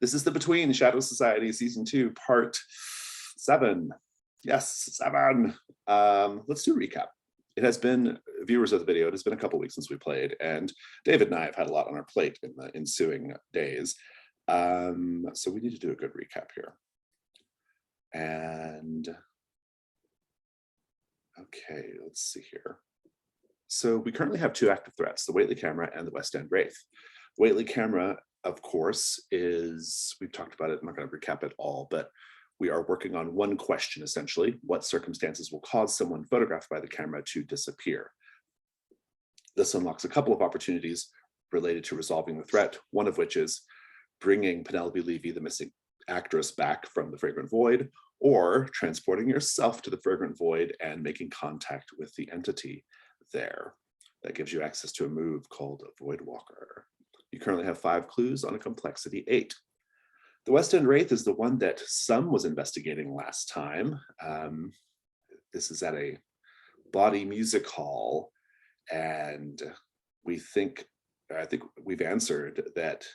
This is the Between Shadow Society Season 2, Part 7. Yes, 7. Let's do a recap. It has been, viewers of the video, it has been a couple weeks since we played, and David and I have had a lot on our plate in the ensuing days. So we need to do a good recap here. And, okay, let's see here. So we currently have 2 active threats, the Whately camera and the West End Wraith. Whately camera, of course, is, we've talked about it, I'm not going to recap it all, but we are working on one question, essentially: what circumstances will cause someone photographed by the camera to disappear? This unlocks a couple of opportunities related to resolving the threat, one of which is bringing Penelope Levy, the missing actress, back from the Fragrant Void, or transporting yourself to the Fragrant Void and making contact with the entity there. That gives you access to a move called Void Walker. You currently have 5 clues on a complexity 8. The West End Wraith is the one that Sum was investigating last time. This is at a body music hall, and I think we've answered that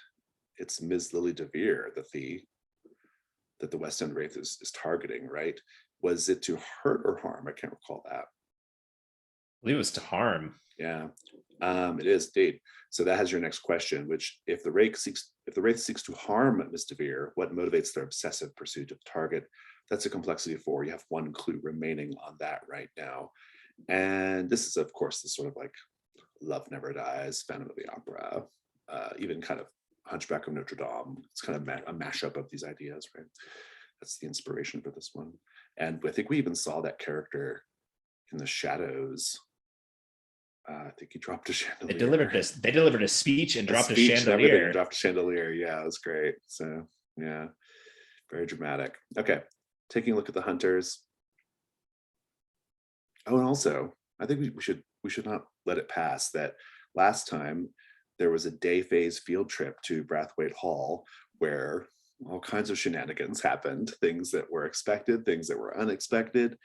it's Ms. Lily DeVere that the West End Wraith is targeting, right? Was it to hurt or harm? I can't recall that. I believe it was to harm. Yeah, it is indeed. So that has your next question, which if the Wraith seeks to harm Miss DeVere, what motivates their obsessive pursuit of the target? That's a complexity of 4. You have 1 clue remaining on that right now. And this is, of course, the sort of like Love Never Dies, Phantom of the Opera, even kind of Hunchback of Notre Dame. It's kind of a mashup of these ideas, right? That's the inspiration for this one. And I think we even saw that character in the shadows. I think he dropped a chandelier. They delivered a speech and dropped a chandelier. Dropped a chandelier. Yeah, it was great. So yeah, very dramatic. Okay, taking a look at the hunters. Oh, and also, I think we should not let it pass that last time there was a day phase field trip to Brathwaite Hall where all kinds of shenanigans happened, things that were expected, things that were unexpected.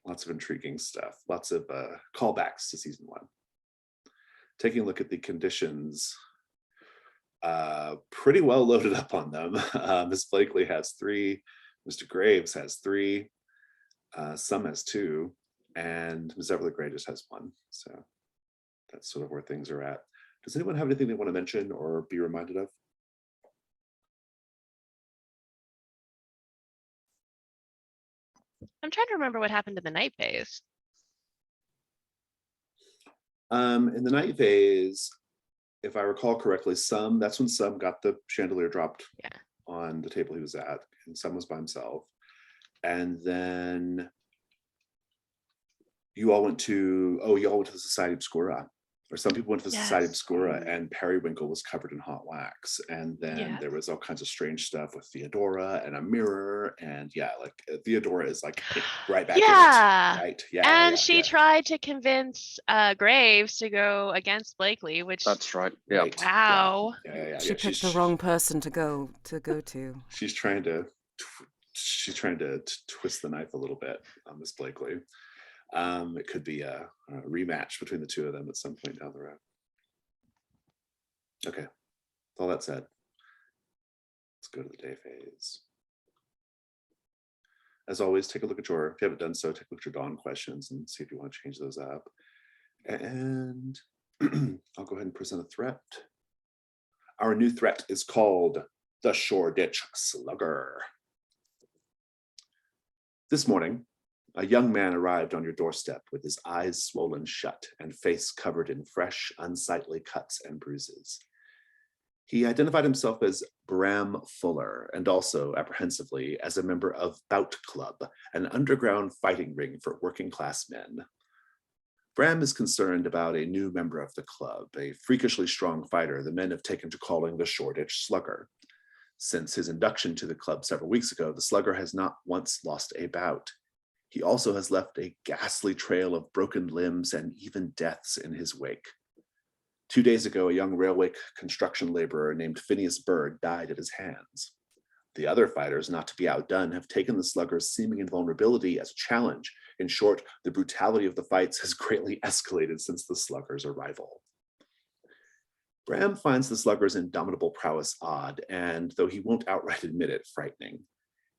Lots of intriguing stuff, lots of callbacks to season 1. Taking a look at the conditions, pretty well loaded up on them. Ms. Blakely has 3, Mr. Graves has 3, Sum has 2, and Ms. Everly Gray just has 1. So that's sort of where things are at. Does anyone have anything they want to mention or be reminded of? I'm trying to remember what happened in the night phase. In the night phase, if I recall correctly, that's when Sum got the chandelier dropped on the table he was at, and Sum was by himself. And then you all went to the Society Obscura, or some people went to the Society Obscura, and Periwinkle was covered in hot wax. And then there was all kinds of strange stuff with Theodora and a mirror, and like Theodora is like right back in it, right? And she tried to convince Graves to go against Blakely, which that's right. Yeah. Wow. She picked the wrong person to go to. She's trying to twist the knife a little bit on Miss Blakely. It could be a rematch between the 2 of them at some point down the road. Okay, with all that said, let's go to the day phase. As always, take a look at if you haven't done so, take a look at your dawn questions and see if you want to change those up. And I'll go ahead and present a threat. Our new threat is called the Shoreditch Slugger. This morning, a young man arrived on your doorstep with his eyes swollen shut and face covered in fresh, unsightly cuts and bruises. He identified himself as Bram Fuller, and also, apprehensively, as a member of Bout Club, an underground fighting ring for working-class men. Bram is concerned about a new member of the club, a freakishly strong fighter the men have taken to calling the Shoreditch Slugger. Since his induction to the club several weeks ago, the Slugger has not once lost a bout. He also has left a ghastly trail of broken limbs and even deaths in his wake. 2 days ago, a young railway construction laborer named Phineas Bird died at his hands. The other fighters, not to be outdone, have taken the Slugger's seeming invulnerability as a challenge. In short, the brutality of the fights has greatly escalated since the Slugger's arrival. Bram finds the slugger's indomitable prowess odd, and though he won't outright admit it, frightening.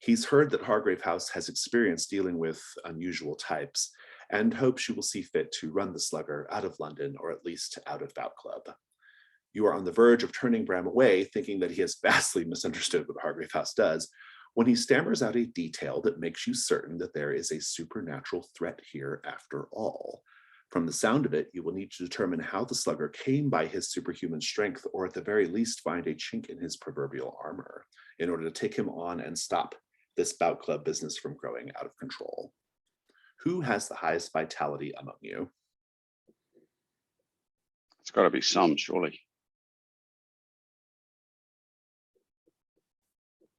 He's heard that Hargrave House has experience dealing with unusual types, and hopes she will see fit to run the slugger out of London, or at least out of Bout Club. You are on the verge of turning Bram away, thinking that he has vastly misunderstood what Hargrave House does, when he stammers out a detail that makes you certain that there is a supernatural threat here after all. From the sound of it, you will need to determine how the slugger came by his superhuman strength, or at the very least find a chink in his proverbial armor, in order to take him on and stop this Bout Club business from growing out of control. Who has the highest vitality among you? It's got to be some, surely.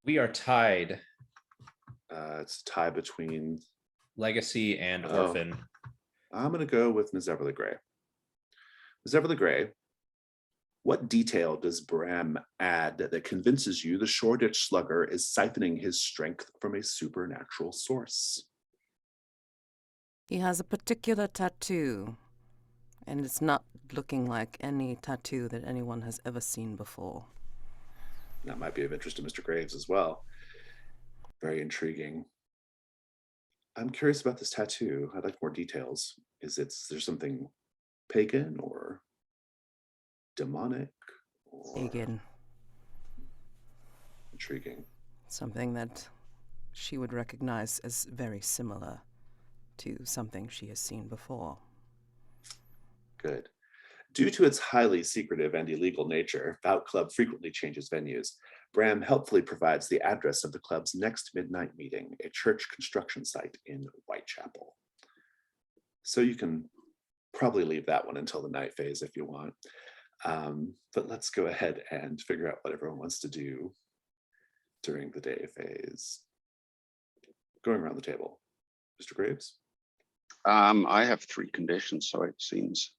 We are tied. It's a tie between Legacy and Orphan. I'm going to go with Ms. Everly Gray. Ms. Everly Gray, what detail does Bram add that convinces you the Shoreditch Slugger is siphoning his strength from a supernatural source? He has a particular tattoo, and it's not looking like any tattoo that anyone has ever seen before. That might be of interest to Mr. Graves as well. Very intriguing. I'm curious about this tattoo. I'd like more details. Is there something pagan or demonic? Or Pagan. Intriguing. Something that she would recognize as very similar to something she has seen before. Good. Due to its highly secretive and illegal nature, Bout Club frequently changes venues. Bram helpfully provides the address of the club's next midnight meeting, a church construction site in Whitechapel. So you can probably leave that one until the night phase if you want. But let's go ahead and figure out what everyone wants to do during the day phase. Going around the table. Mr. Graves? I have 3 conditions, so it seems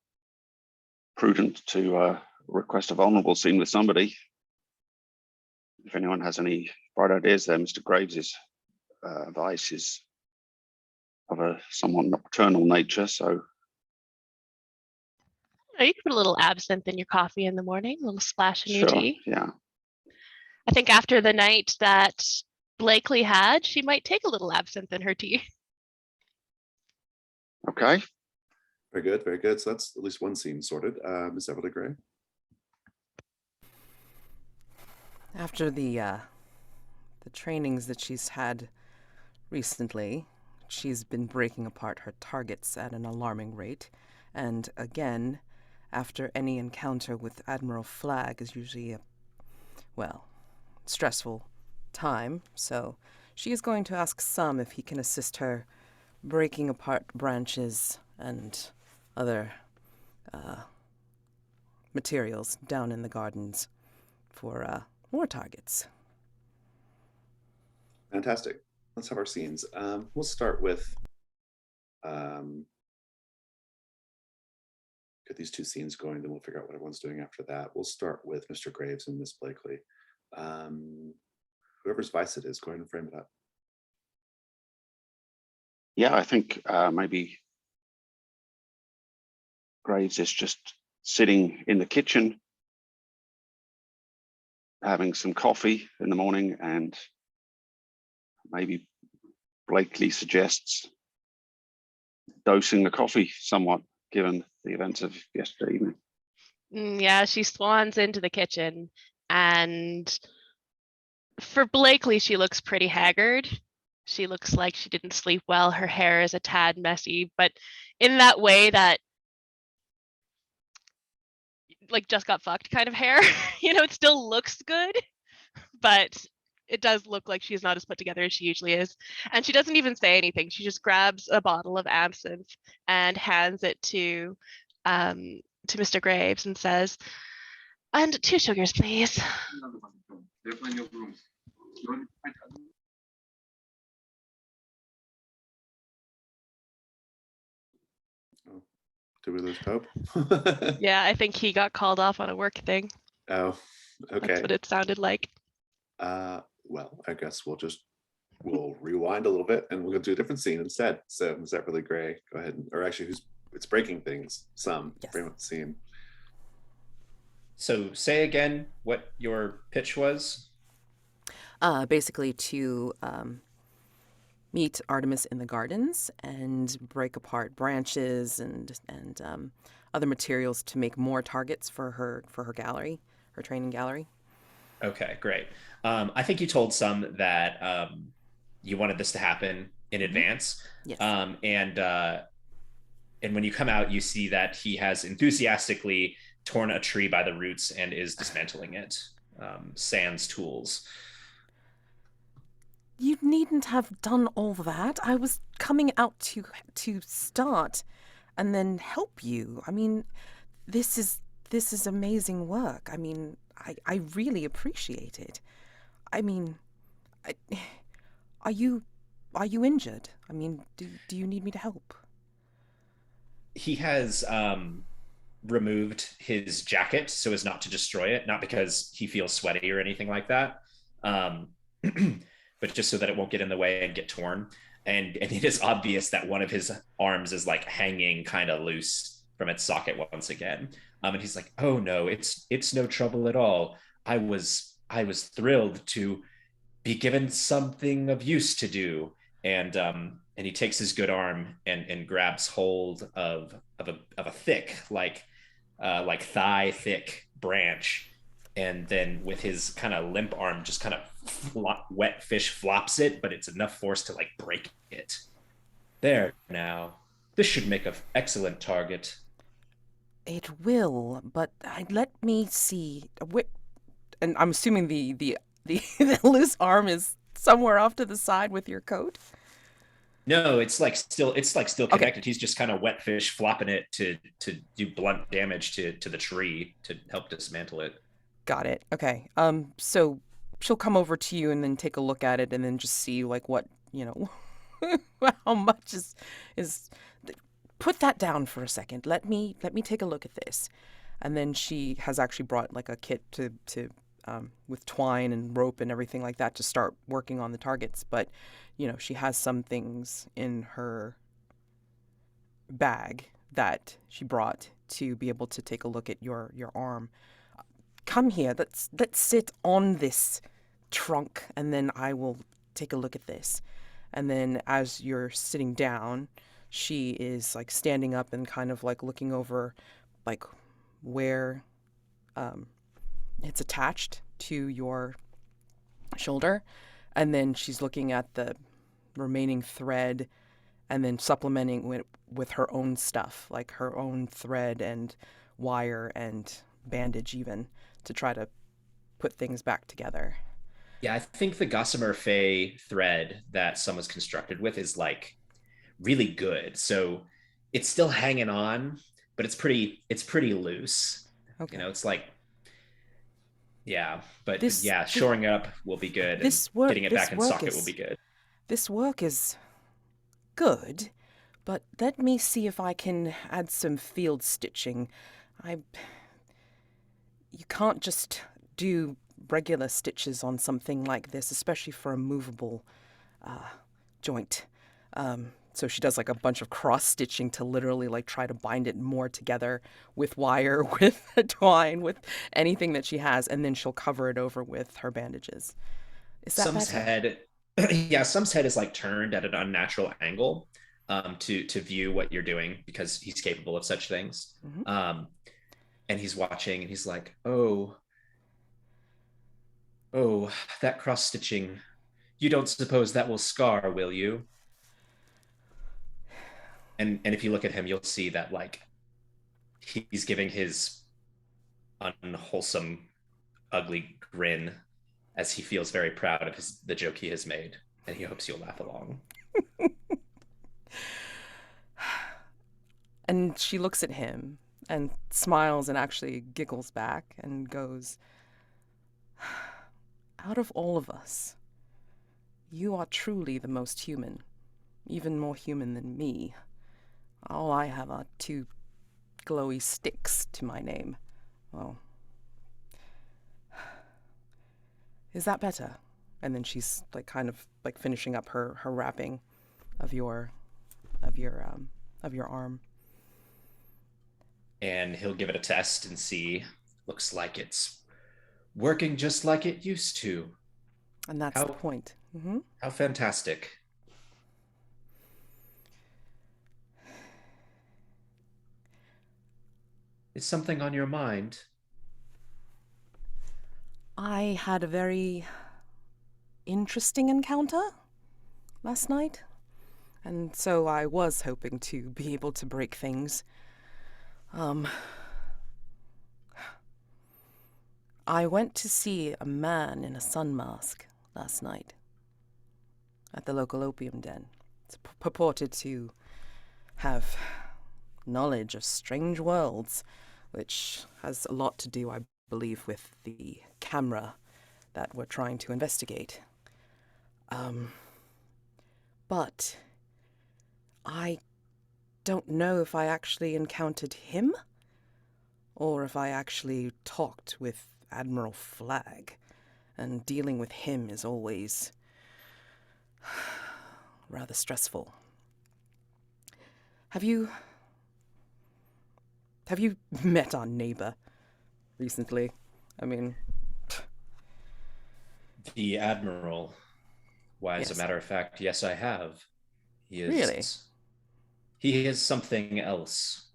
prudent to request a vulnerable scene with somebody. If anyone has any bright ideas there, Mr. Graves's advice is of a somewhat nocturnal nature, so. You can put a little absinthe in your coffee in the morning, a little splash in your Sure, tea. yeah. I think after the night that Blakely had, she might take a little absinthe in her tea. Okay. Very good, very good. So that's at least one scene sorted. Ms. Everly Gray? After the trainings that she's had recently, she's been breaking apart her targets at an alarming rate. And again, after any encounter with Admiral Flagg is usually a, stressful time. So she is going to ask Sam if he can assist her breaking apart branches and other materials down in the gardens for more targets. Fantastic. Let's have our scenes. We'll start with get these 2 scenes going, then we'll figure out what everyone's doing after that. We'll start with Mr. Graves and Miss Blakely. Whoever's vice it is, go ahead and frame it up. Yeah, I think maybe Graves is just sitting in the kitchen, having some coffee in the morning, and maybe Blakely suggests dosing the coffee somewhat, given the events of yesterday evening. Yeah, she swans into the kitchen, and for Blakely, she looks pretty haggard. She looks like she didn't sleep well. Her hair is a tad messy, but in that way that like just got fucked kind of hair. It still looks good, but it does look like she's not as put together as she usually is. And she doesn't even say anything. She just grabs a bottle of absinthe and hands it to Mr. Graves and says, "And 2 sugars, please." There's plenty of room. Do we lose Pope? Yeah, I think he got called off on a work thing. Oh, okay. That's what it sounded like. Well, I guess we'll rewind a little bit and we'll do a different scene instead. So Ms. Everly Gray, go ahead or actually it's breaking things some. Yes. Frame up the scene. So say again what your pitch was. Basically to meet Artemis in the gardens and break apart branches and other materials to make more targets for her gallery, her training gallery. Okay, great. I think you told some that you wanted this to happen in Hmm. advance. Yes. And when you come out, you see that he has enthusiastically torn a tree by the roots and is dismantling it. Sans tools. You needn't have done all that. I was coming out to start and then help you. I mean, this is this is amazing work. I mean, I really appreciate it. I mean, I, are you are you injured? I mean, do you need me to help? He has removed his jacket so as not to destroy it, not because he feels sweaty or anything like that, um, but just so that it won't get in the way and get torn. And it is obvious that one of his arms is like hanging kind of loose from its socket once again. And he's like, "Oh no, it's no trouble at all. I was thrilled to be given something of use to do." And he takes his good arm and grabs hold of a thick like thigh thick branch, and then with his kind of limp arm just kind of wet fish flops it, but it's enough force to like break it. There now, this should make an excellent target. It will, but let me see. And I'm assuming the loose arm is somewhere off to the side with your coat. No, it's like still Okay, connected. He's just kind of wet fish flopping it to do blunt damage to the tree to help dismantle it. got it. Okay. So she'll come over to you and then take a look at it and then just see like what, how much is put that down for a second. Let me take a look at this. And then she has actually brought like a kit to with twine and rope and everything like that to start working on the targets. But she has some things in her bag that she brought to be able to take a look at your arm. Come here. Let's sit on this trunk, and then I will take a look at this. And then as you're sitting down, she is like standing up and kind of like looking over, like where um, it's attached to your shoulder, and then she's looking at the remaining thread and then supplementing with her own stuff, like her own thread and wire and bandage, even to try to put things back together. Yeah, I think the Gossamer Fey thread that Sun was constructed with is like really good. So it's still hanging on, but it's pretty loose. Okay. It's like, yeah, but This yeah, this shoring it up will be good, and this work getting it this back in work socket will be is good. this work is good, but let me see if I can add some field stitching. I You can't just do regular stitches on something like this, especially for a movable uh, joint. So she does like a bunch of cross stitching to literally like try to bind it more together with wire, with twine, with anything that she has, and then she'll cover it over with her bandages. Is that Sum's better? head, yeah, Sum's head is like turned at an unnatural angle to view what you're doing because he's capable of such things. Hmm. Um, and he's watching, and he's like, oh, that cross stitching. You don't suppose that will scar, will you? And if you look at him, you'll see that like he's giving his unwholesome, ugly grin as he feels very proud of the joke he has made, and he hopes you'll laugh along. And she looks at him and smiles and actually giggles back and goes, out of all of us, you are truly the most human, even more human than me. All I have are two glowy sticks to my name. Well, is that better? And then she's like kind of like finishing up her wrapping of of your of your arm. And he'll give it a test and see. Looks like it's working just like it used to. And that's the How point. how fantastic. Is something on your mind? I had a very interesting encounter last night, and so I was hoping to be able to break things. I went to see a man in a sun mask last night at the local opium den. It's purported to have knowledge of strange worlds, which has a lot to do, I believe, with the camera that we're trying to investigate. But I don't know if I actually encountered him or if I actually talked with Admiral Flagg, and dealing with him is always rather stressful. Have you met our neighbor recently? I mean, The Admiral. Why, as a yes. matter of fact, yes, I have. He is. Really? He is something else.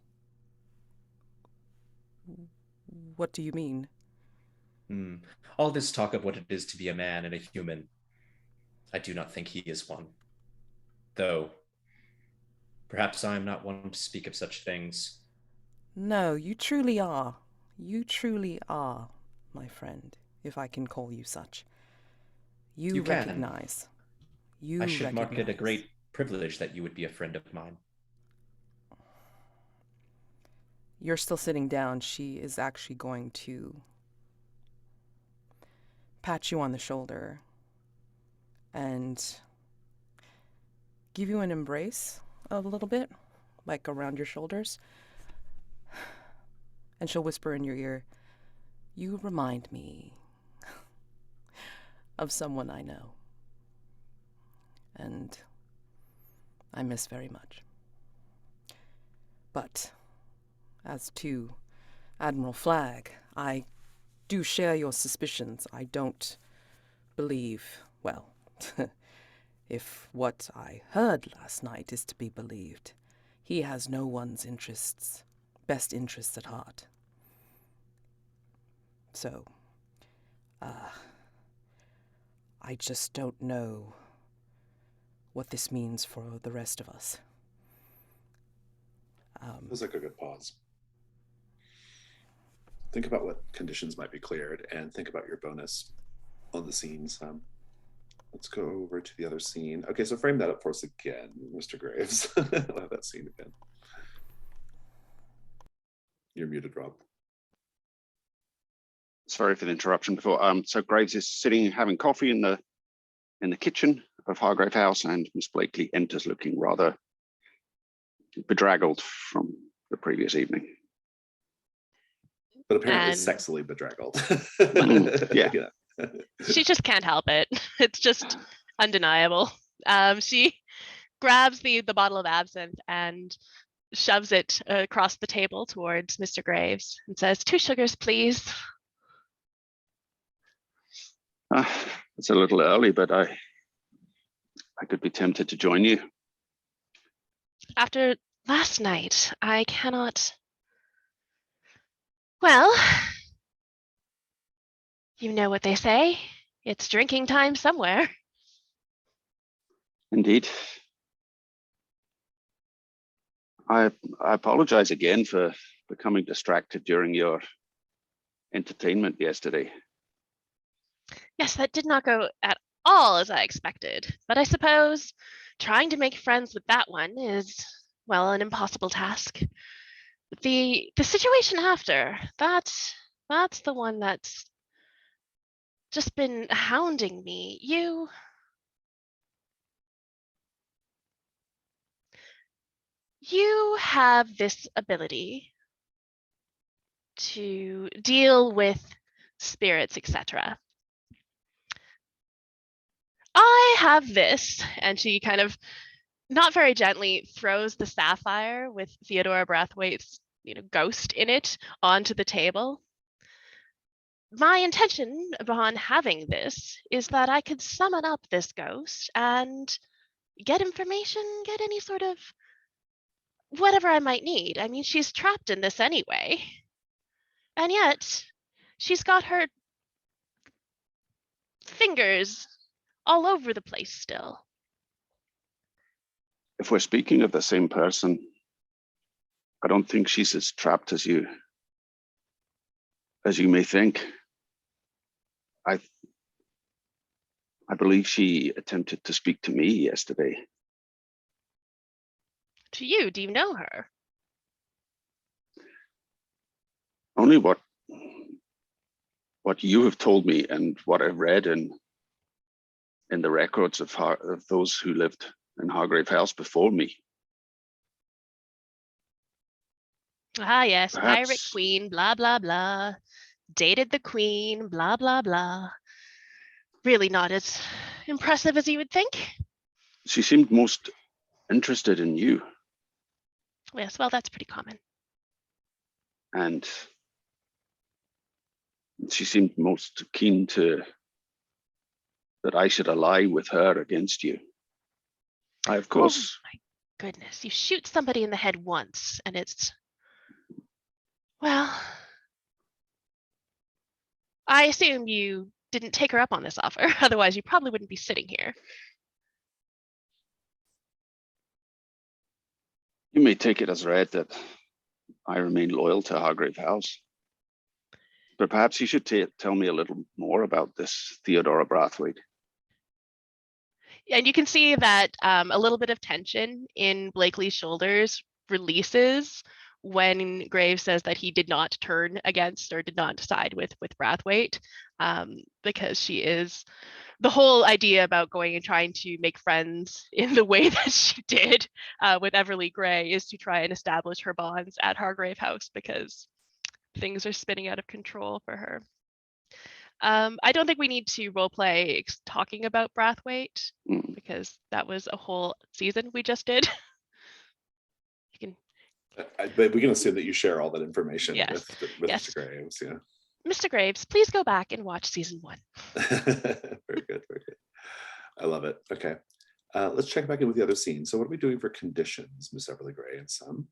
What do you mean? All this talk of what it is to be a man and a human, I do not think he is one. Though, perhaps I am not one to speak of such things. No, you truly are. You truly are, my friend, if I can call you such. You can. recognize. You I should mark it a recognize. great privilege that you would be a friend of mine. You're still sitting down. She is actually going to pat you on the shoulder and give you an embrace a little bit, like around your shoulders. And she'll whisper in your ear, "You remind me of someone I know. And I miss very much. But as to Admiral Flagg, I do share your suspicions. I don't believe, well, if what I heard last night is to be believed, he has no one's best interests at heart. So, I just don't know what this means for the rest of us. Feels like a good pause. Think about what conditions might be cleared and think about your bonus on the scenes. Let's go over to the other scene. Okay, so frame that up for us again, Mr. Graves. I'll have that scene again. You're muted, Rob. Sorry for the interruption before. So Graves is sitting having coffee in the kitchen of Hargrave House, and Miss Blakely enters looking rather bedraggled from the previous evening. But apparently And- sexily bedraggled. Yeah. She just can't help it. It's just undeniable. She grabs the bottle of absinthe and shoves it across the table towards Mr. Graves and says, 2 sugars, please. It's a little early, but I could be tempted to join you. After last night, I cannot. Well, you know what they say. It's drinking time somewhere. Indeed. I apologize again for becoming distracted during your entertainment yesterday. Yes, that did not go at all as I expected. But I suppose trying to make friends with that one is, well, an impossible task. The situation after, that's the one that's just been hounding me. You have this ability to deal with spirits, etc. I have this, and she kind of not very gently throws the sapphire with Theodora Brathwaite's, ghost in it onto the table. my intention upon having this is that I could summon up this ghost and get information, get any sort of whatever I might need. I mean, she's trapped in this anyway. And yet, she's got her fingers all over the place still. If we're speaking of the same person, I don't think she's as trapped as you may think. I believe she attempted to speak to me yesterday. To you, do you know her? Only what you have told me and what I've read in the records of those who lived in Hargrave House before me. Ah, yes, Perhaps. pirate queen, blah, blah, blah. Dated the queen, blah, blah, blah. Really not as impressive as you would think. She seemed most interested in you. Yes, well, that's pretty common. And she seemed most keen that I should ally with her against you. I, of course. Oh, my goodness. You shoot somebody in the head once, and it's... Well, I assume you didn't take her up on this offer. Otherwise, you probably wouldn't be sitting here. You may take it as read that I remain loyal to Hargrave House. But perhaps you should tell me a little more about this Theodora Brathwaite. And you can see that a little bit of tension in Blakely's shoulders releases when Graves says that he did not turn against or did not side with Brathwaite, because she is the whole idea about going and trying to make friends in the way that she did with Everly Gray is to try and establish her bonds at Hargrave House because things are spinning out of control for her. I don't think we need to roleplay talking about Brathwaite because that was a whole season we just did. You can. But we can assume that you share all that information Yes. with Yes. Mr. Graves. Yeah. Mr. Graves, please go back and watch season 1. Very good. Very good. I love it. Okay. Let's check back in with the other scenes. So what are we doing for conditions, Miss Everly Gray and Son?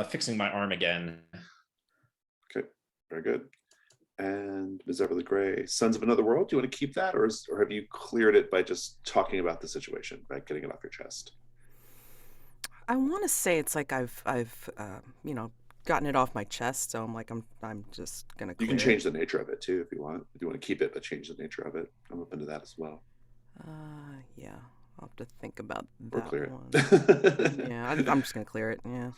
Fixing my arm again. Okay. Very good. And Ms. Everly Gray, Sons of Another World, do you want to keep that, or have you cleared it by just talking about the situation, by getting it off your chest? I want to say it's like I've gotten it off my chest, so I'm just gonna clear You can change it. the nature of it too if you want. If you want to keep it but change the nature of it, I'm open to that as well. Yeah, I'll have to think about Or that clear one. it. Yeah, I'm just gonna clear it. Yeah.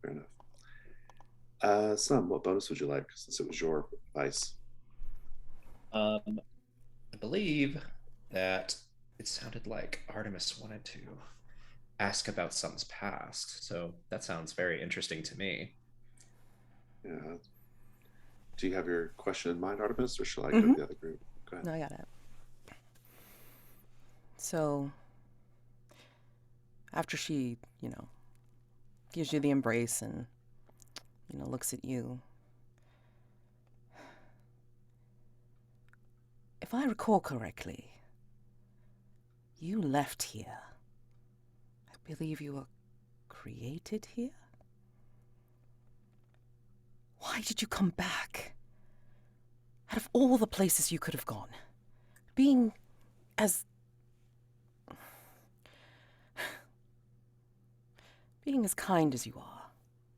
Fair enough. Sam, what bonus would you like, since it was your advice? I believe that it sounded like Artemis wanted to ask about Sun's past, so that sounds very interesting to me. Yeah. Do you have your question in mind, Artemis, or shall I go to the other group? Go ahead. No, I got it. So, after she, gives you the embrace and, looks at you, if I recall correctly, you left here. I believe you were created here? Why did you come back? Out of all the places you could have gone, being as kind as you are,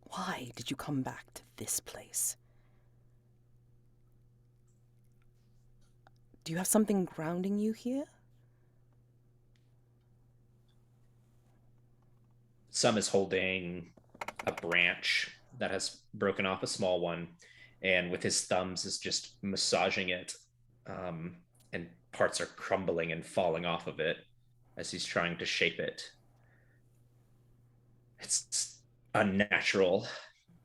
why did you come back to this place? Do you have something grounding you here? Some is holding a branch that has broken off a small one, and with his thumbs is just massaging it, and parts are crumbling and falling off of it as he's trying to shape it. It's unnatural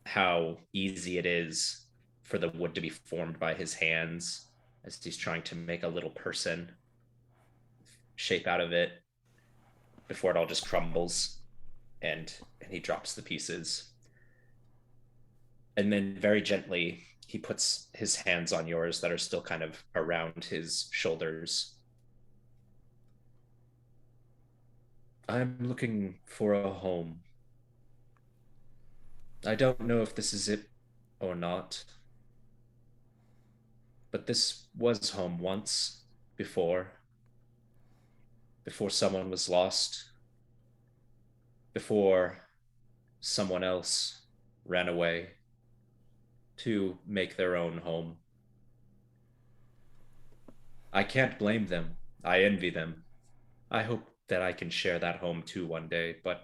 how easy it is for the wood to be formed by his hands as he's trying to make a little person shape out of it before it all just crumbles and he drops the pieces. And then very gently, he puts his hands on yours that are still kind of around his shoulders. I'm looking for a home. I don't know if this is it or not, but this was home once before someone was lost, before someone else ran away to make their own home. I can't blame them. I envy them. I hope that I can share that home too one day, but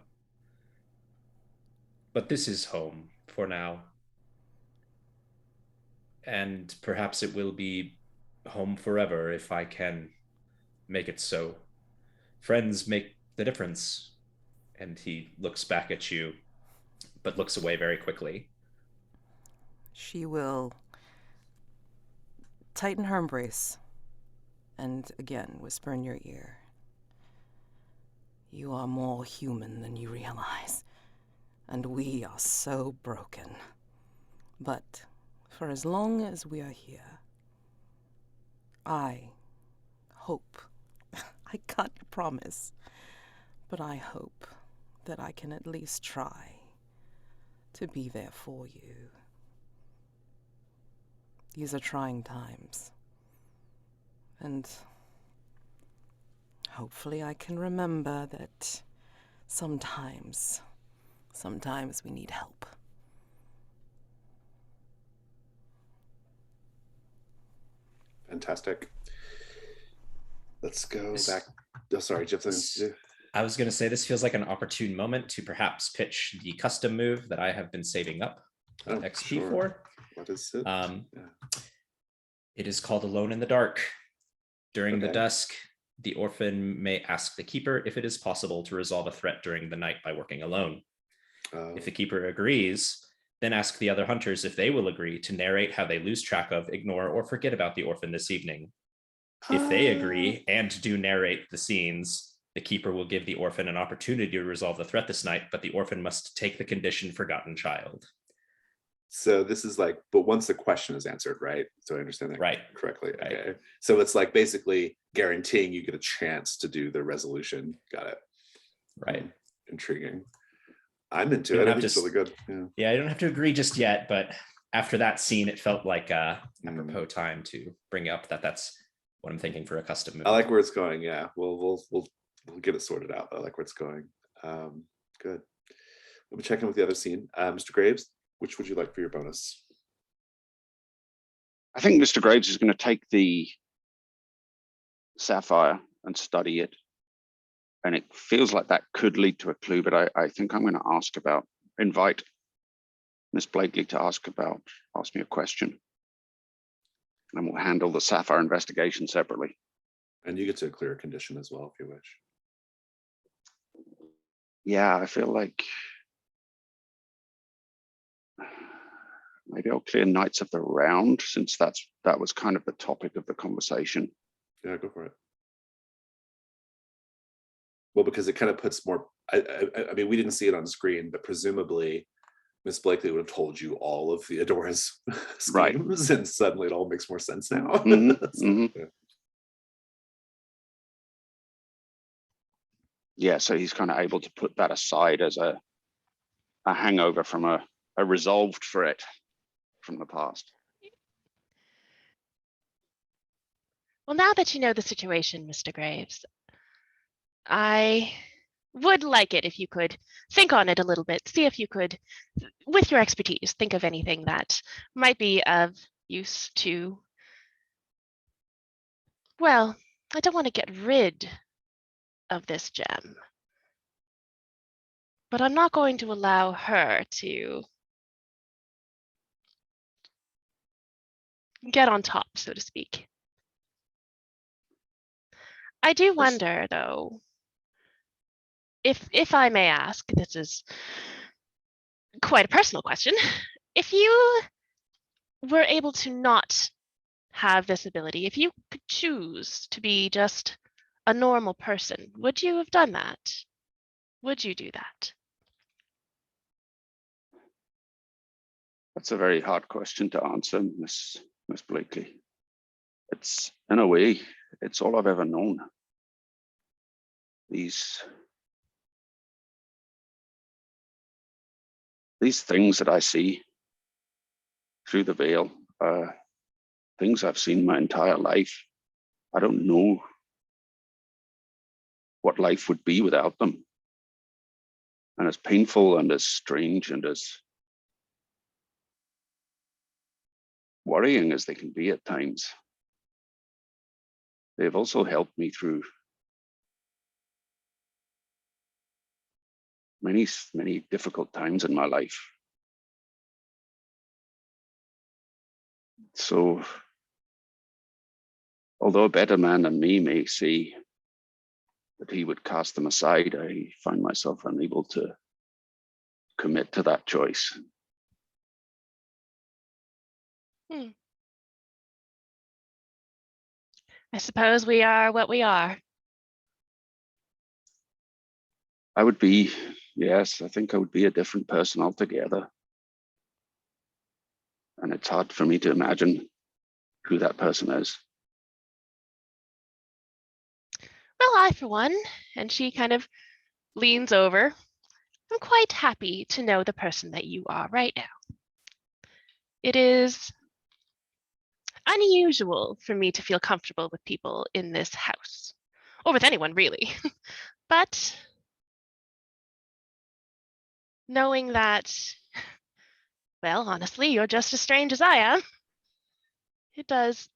this is home for now, and perhaps it will be home forever if I can make it so. Friends make the difference. And he looks back at you, but looks away very quickly. She will tighten her embrace and again whisper in your ear. You are more human than you realize, and we are so broken. But for as long as we are here, I hope, I can't promise, but I hope that I can at least try to be there for you. These are trying times, and hopefully I can remember that sometimes we need help. Fantastic. Let's go This- back. Oh, sorry, Jeff. I was going to say this feels like an opportune moment to perhaps pitch the custom move that I have been saving up XP sure. for. What is it? It is called Alone in the Dark. During the Okay. dusk, the orphan may ask the keeper if it is possible to resolve a threat during the night by working alone. If the keeper agrees, then ask the other hunters if they will agree to narrate how they lose track of, ignore, or forget about the orphan this evening. If they agree and do narrate the scenes, the keeper will give the orphan an opportunity to resolve the threat this night, but the orphan must take the condition forgotten child. So this is like, but once the question is answered, right? So I understand that Right. correctly. Right. Okay. So it's like basically guaranteeing you get a chance to do the resolution. Got it. Right. Intriguing. I'm into You it. don't I have think it's to- really good. Yeah. Yeah, I don't have to agree just yet, but after that scene, it felt like apropos time to bring up that that's what I'm thinking for a custom move. I like where it's going. Yeah, we'll get it sorted out. But I like where it's going. Good. Let me check in with the other scene. Mr. Graves, which would you like for your bonus? I think Mr. Graves is going to take the sapphire and study it. And it feels like that could lead to a clue, but I think I'm going to invite Miss Blakely to ask me a question. And we'll handle the sapphire investigation separately. And you get to clear a condition as well if you wish. Yeah, I feel like maybe I'll clear Knights of the Round, since that was kind of the topic of the conversation. Yeah, go for it. Well, because it kind of puts more, I mean, we didn't see it on screen, but presumably Miss Blakely would have told you all of Theodora's schemes, Right. And suddenly it all makes more sense now. Mm-hmm. Yeah, so he's kind of able to put that aside as a hangover from a resolved threat from the past. Well, now that you know the situation, Mr. Graves, I would like it if you could think on it a little bit, see if you could, with your expertise, think of anything that might be of use to, well, I don't want to get rid of this gem, but I'm not going to allow her to get on top, so to speak. I do wonder, though, if I may ask, this is quite a personal question, if you were able to not have this ability, if you could choose to be just a normal person, would you have done that? Would you do that? That's a very hard question to answer, Miss Blakely. It's, in a way, it's all I've ever known. These things that I see through the veil are things I've seen my entire life. I don't know what life would be without them. And as painful and as strange and as worrying as they can be at times, they've also helped me through many, many difficult times in my life. So, although a better man than me may say that he would cast them aside, I find myself unable to commit to that choice. I suppose we are what we are. I would be, yes, I think I would be a different person altogether. And it's hard for me to imagine who that person is. Well, I, for one, and she kind of leans over, I'm quite happy to know the person that you are right now. It is unusual for me to feel comfortable with people in this house, or with anyone really. But knowing that, well, honestly, you're just as strange as I am, it does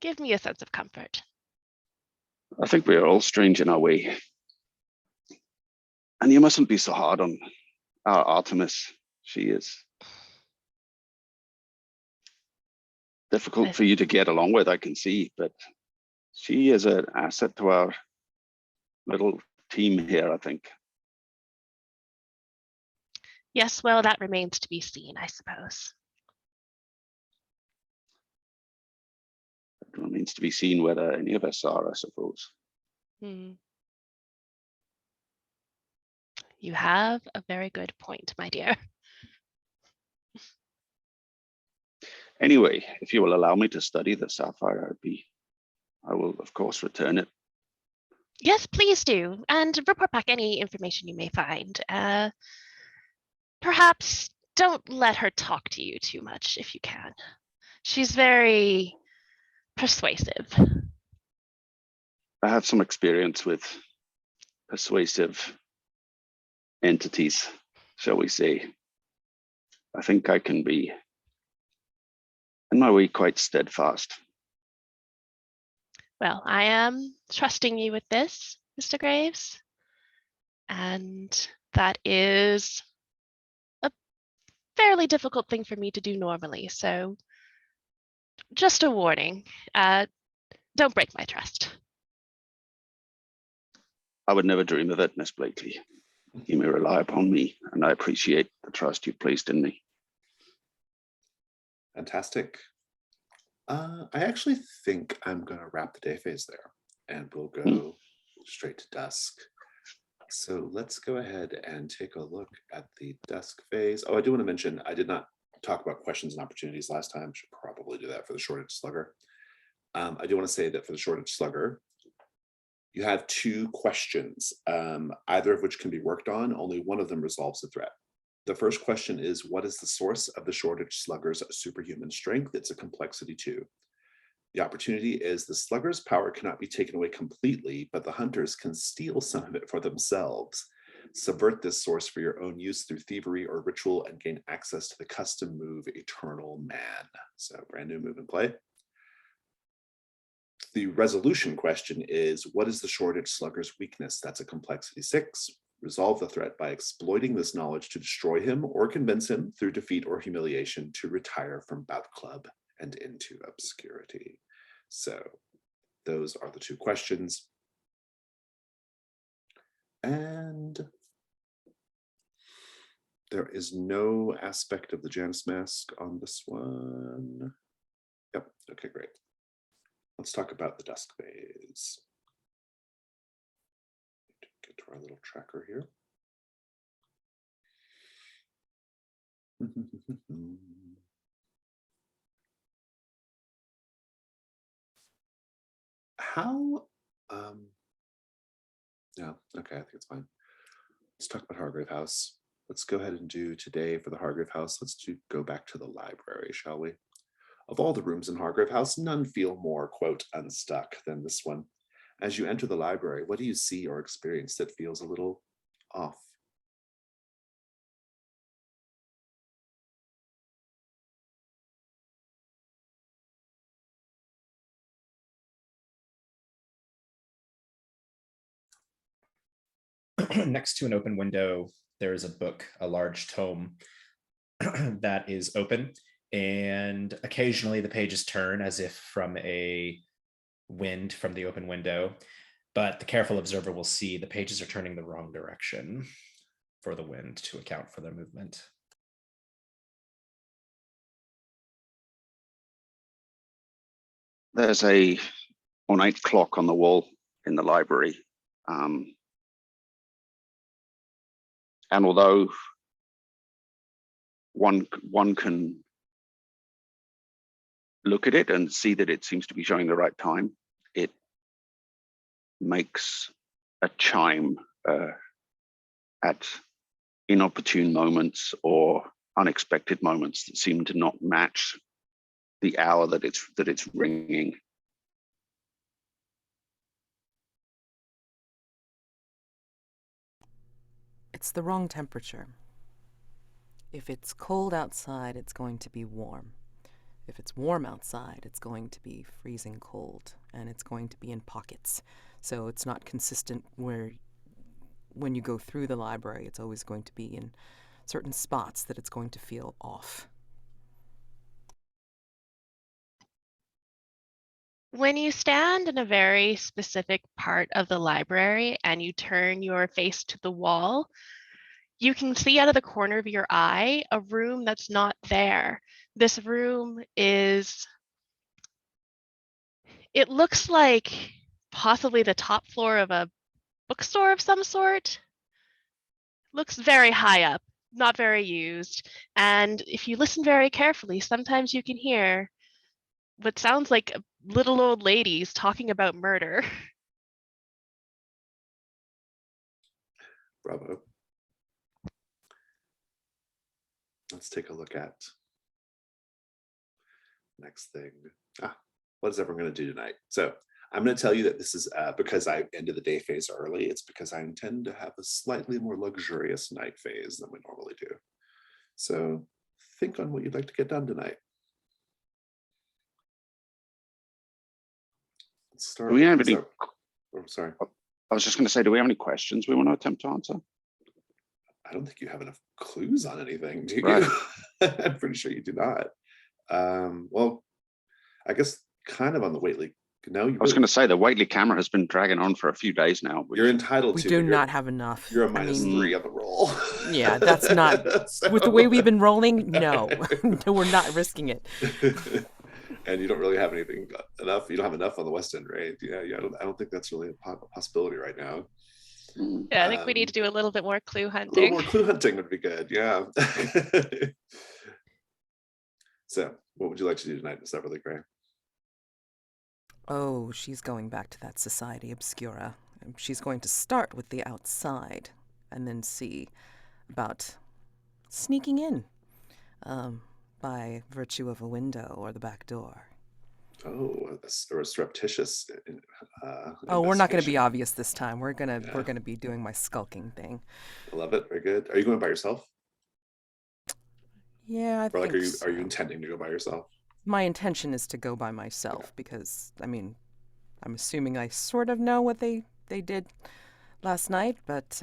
give me a sense of comfort. I think we are all strange in our way. And you mustn't be so hard on our Artemis. She is difficult for you to get along with, I can see, but she is an asset to our little team here, I think. Yes, well, that remains to be seen, I suppose. It remains to be seen whether any of us are, I suppose. You have a very good point, my dear. Anyway, if you will allow me to study the sapphire, I will, of course, return it. Yes, please do. And report back any information you may find. Perhaps don't let her talk to you too much if you can. She's very persuasive. I have some experience with persuasive entities, shall we say. I think I can be, in my way, quite steadfast. Well, I am trusting you with this, Mr. Graves. And that is a fairly difficult thing for me to do normally. So just a warning, don't break my trust. I would never dream of it, Miss Blakely. You may rely upon me, and I appreciate the trust you've placed in me. Fantastic. I actually think I'm going to wrap the day phase there, and we'll go straight to dusk. So let's go ahead and take a look at the dusk phase. Oh, I do want to mention, I did not talk about questions and opportunities last time. Should probably do that for the Shoreditch Slugger. I do want to say that for the Shoreditch Slugger, you have 2 questions, either of which can be worked on. Only one of them resolves the threat. The first question is, what is the source of the Shoreditch Slugger's superhuman strength? It's a complexity 2. The opportunity is the Slugger's power cannot be taken away completely, but the hunters can steal some of it for themselves. Subvert this source for your own use through thievery or ritual and gain access to the custom move Eternal Man. So brand new move and play. The resolution question is, what is the Shoreditch Slugger's weakness? That's a complexity 6. Resolve the threat by exploiting this knowledge to destroy him or convince him through defeat or humiliation to retire from Bout Club and into obscurity. So those are the 2 questions. And there is no aspect of the Janus mask on this one. Yep, okay, great. Let's talk about the dusk phase. Get to our little tracker here. How, no, okay, I think it's fine. Let's talk about Hargrave House. Let's go ahead and do today for the Hargrave House. Go back to the library, shall we? Of all the rooms in Hargrave House, none feel more, quote, unstuck than this one. As you enter the library, what do you see or experience that feels a little off? Next to an open window, there is a book, a large tome that is open, and occasionally the pages turn as if from a wind from the open window, but the careful observer will see the pages are turning the wrong direction for the wind to account for their movement. There's a ornate clock on the wall in the library. And although one can look at it and see that it seems to be showing the right time, it makes a chime at inopportune moments or unexpected moments that seem to not match the hour that it's ringing. It's the wrong temperature. If it's cold outside, it's going to be warm. If it's warm outside, it's going to be freezing cold, and it's going to be in pockets. So it's not consistent where when you go through the library, it's always going to be in certain spots that it's going to feel off. When you stand in a very specific part of the library and you turn your face to the wall, you can see out of the corner of your eye a room that's not there. This room it looks like possibly the top floor of a bookstore of some sort. Looks very high up, not very used. And if you listen very carefully, sometimes you can hear what sounds like little old ladies talking about murder. Bravo. Let's take a look at next thing. What is everyone going to do tonight? So I'm going to tell you that this is because I ended the day phase early. It's because I intend to have a slightly more luxurious night phase than we normally do. So think on what you'd like to get done tonight. Let's start. Do we have any? Oh, sorry. I was just going to say, do we have any questions we want to attempt to answer? I don't think you have enough clues on anything, do you? Right. I'm pretty sure you do not. Well, I guess kind of on the Whately. No, I was going to say the Whately camera has been dragging on for a few days now. You're entitled We to. do not have enough. You're a -3 on the roll. Yeah, that's not So- with the way we've been rolling. No, no, we're not risking it. And you don't really have anything enough. You don't have enough on the West End, right? Yeah. I don't think that's really a possibility right now. Yeah, I think we need to do a little bit more clue A little hunting. more clue hunting would be good. Yeah. So, what would you like to do tonight, Miss Everly Gray? Oh, she's going back to that Society Obscura. She's going to start with the outside and then see about sneaking in by virtue of a window or the back door. Oh, or a surreptitious. Oh, we're not going to be investigation. obvious this time. We're gonna be doing my skulking thing. I love it. Very good. Are you going by yourself? Yeah, I Or like, think are you intending to go by yourself? my intention is to go by myself because, I mean, I'm assuming I sort of know what they did last night, but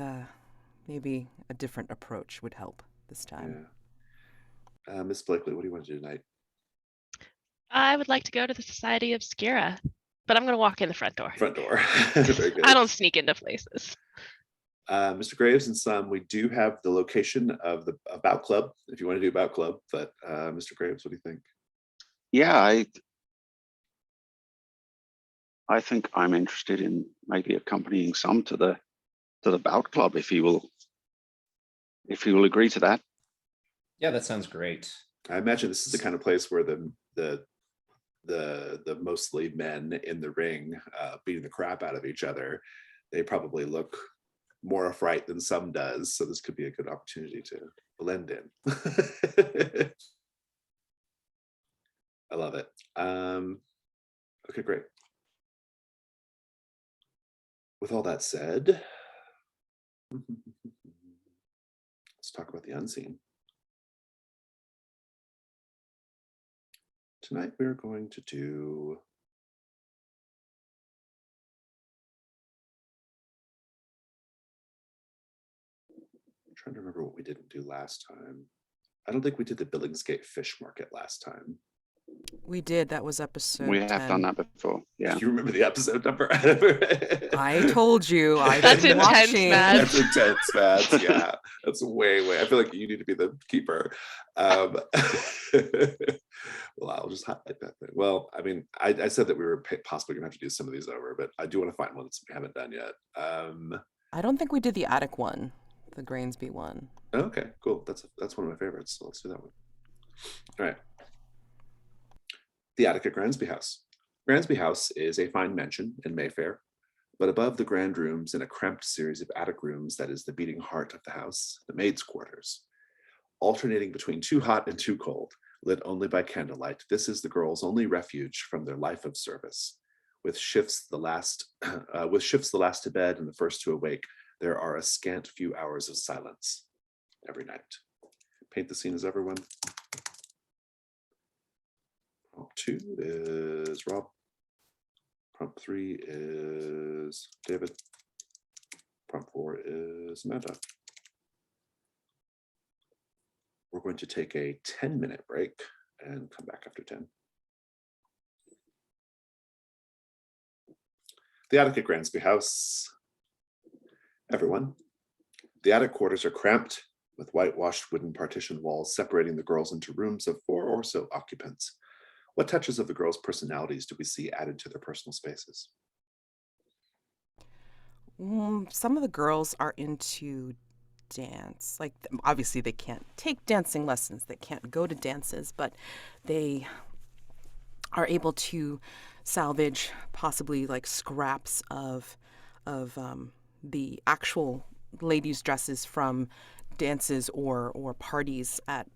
maybe a different approach would help this time. Yeah. Miss Blakely, what do you want to do tonight? I would like to go to the Society Obscura, but I'm going to walk in the front door. Front door. Very good. I don't sneak into places. Mr. Graves and some, we do have the location of the About Club, if you want to do About Club, but Mr. Graves, what do you think? Yeah, I think I'm interested in maybe accompanying some to the bout club if he will agree to that. Yeah, that sounds great. I imagine this is the kind of place where the mostly men in the ring beating the crap out of each other, they probably look more affright than some does. So this could be a good opportunity to blend in. I love it. Okay, great. With all that said, let's talk about the unseen. Tonight we're going to do I'm trying to remember what we didn't do last time. I don't think we did the Billingsgate Fish Market last time. We did. That was episode We have 10. done that before. Yeah. You remember the episode number? I told you. I've That's been intense, watching. Mads. That's intense, Mads. Yeah, that's way. I feel like you need to be the keeper. Well, I'll just highlight that thing. Well, I mean, I said that we were possibly going to have to do some of these over, but I do want to find one that we haven't done yet. I don't think we did the attic one, the Grainsby one. Okay, cool. That's one of my favorites. So let's do that one. All right. The attic at Gransby House. Gransby House is a fine mansion in Mayfair, but above the grand rooms in a cramped series of attic rooms that is the beating heart of the house, the maids' quarters. Alternating between too hot and too cold, lit only by candlelight, this is the girls' only refuge from their life of service. With shifts the last to bed and the first to awake, there are a scant few hours of silence every night. Paint the scene as everyone. Prompt 2 is Rob. Prompt 3 is David. Prompt 4 is Amanda. We're going to take a 10-minute break and come back after 10. The attic at Gransby House. Everyone. The attic quarters are cramped with whitewashed wooden partition walls separating the girls into rooms of 4 or so occupants. What touches of the girls' personalities do we see added to their personal spaces? Some of the girls are into dance. Like, obviously, they can't take dancing lessons. They can't go to dances, but they are able to salvage possibly like scraps of the actual ladies' dresses from dances or parties at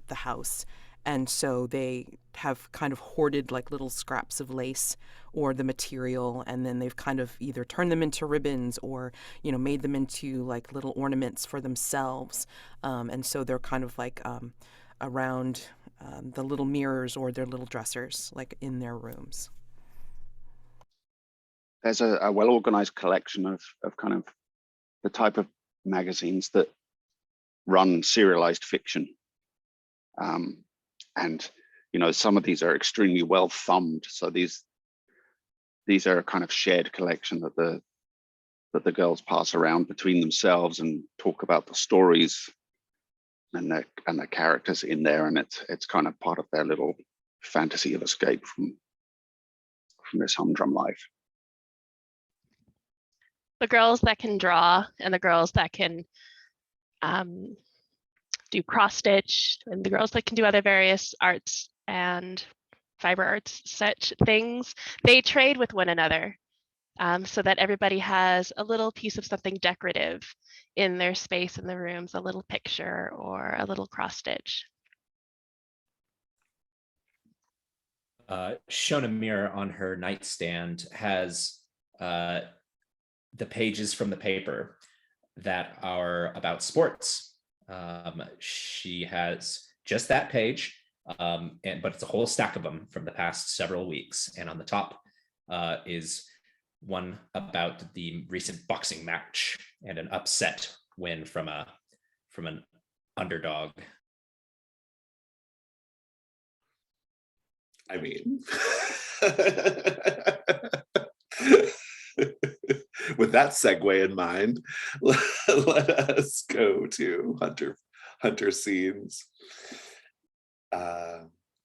the house. And so they have kind of hoarded like little scraps of lace or the material, and then they've kind of either turned them into ribbons or, you know, made them into like little ornaments for themselves. And so they're kind of like around the little mirrors or their little dressers, like in their rooms. There's a well-organized collection of kind of the type of magazines that run serialized fiction. And, you know, some of these are extremely well thumbed. So these are a kind of shared collection that the girls pass around between themselves and talk about the stories and the characters in there. And it's kind of part of their little fantasy of escape from this humdrum life. The girls that can draw and the girls that can do cross stitch and the girls that can do other various arts and fiber arts such things, they trade with one another so that everybody has a little piece of something decorative in their space in the rooms, a little picture or a little cross stitch. Shona Mir on her nightstand has the pages from the paper that are about sports. She has just that page, but it's a whole stack of them from the past several weeks. And on the top is one about the recent boxing match and an upset win from an underdog. I mean, with that segue in mind, let us go to Hunter scenes. I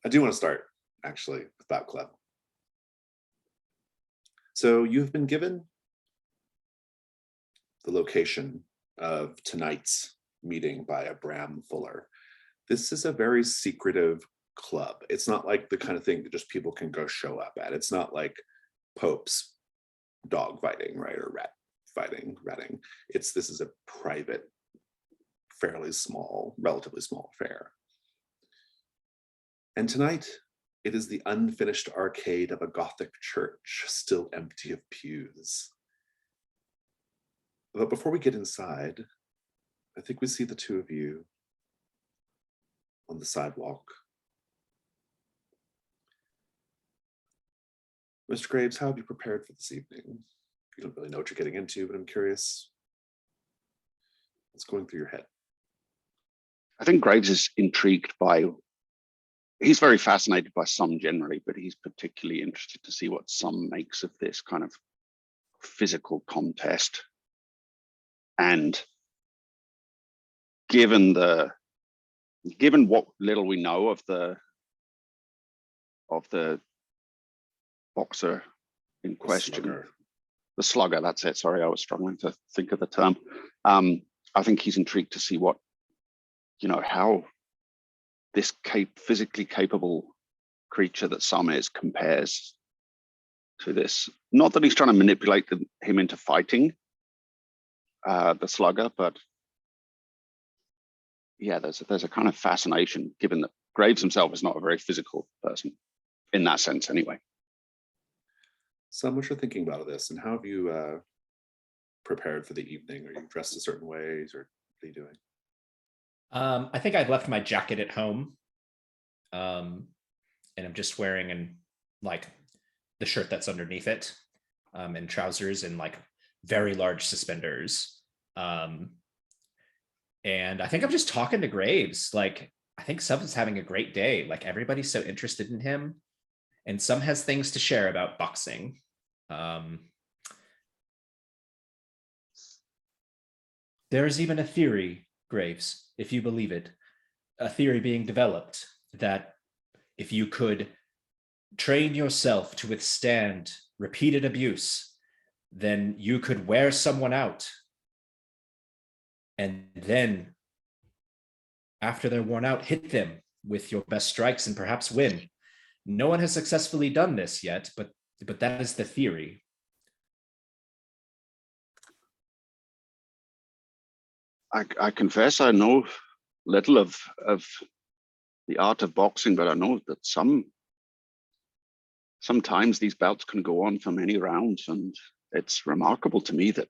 do want to start actually with Bout Club. So you've been given the location of tonight's meeting by Abram Fuller. This is a very secretive club. It's not like the kind of thing that just people can go show up at. It's not like Pope's dog fighting, right? Or rat fighting, ratting. This is a private, fairly small, relatively small affair. And tonight, it is the unfinished arcade of a Gothic church, still empty of pews. But before we get inside, I think we see the two of you on the sidewalk. Mr. Graves, how have you prepared for this evening? You don't really know what you're getting into, but I'm curious what's going through your head. I think Graves is intrigued by, he's very fascinated by Sum generally, but he's particularly interested to see what Sum makes of this kind of physical contest. And given what little we know of the boxer in question, the slugger, that's it. Sorry, I was struggling to think of the term. I think he's intrigued to see what, how this physically capable creature that Sum is compares to this. Not that he's trying to manipulate him into fighting the slugger, but yeah, there's a kind of fascination, given that Graves himself is not a very physical person in that sense anyway. So much for thinking about this, and how have you prepared for the evening? Are you dressed a certain ways, or what are you doing? I think I've left my jacket at home, and I'm just wearing the shirt that's underneath it, and trousers and like very large suspenders. And I think I'm just talking to Graves. Like, I think Sum's having a great day. Like, everybody's so interested in him, and Sum has things to share about boxing. There is even a theory, Graves, if you believe it, a theory being developed that if you could train yourself to withstand repeated abuse, then you could wear someone out. And then after they're worn out, hit them with your best strikes and perhaps win. No one has successfully done this yet, but that is the theory. I confess I know little of the art of boxing, but I know that sometimes these bouts can go on for many rounds, and it's remarkable to me that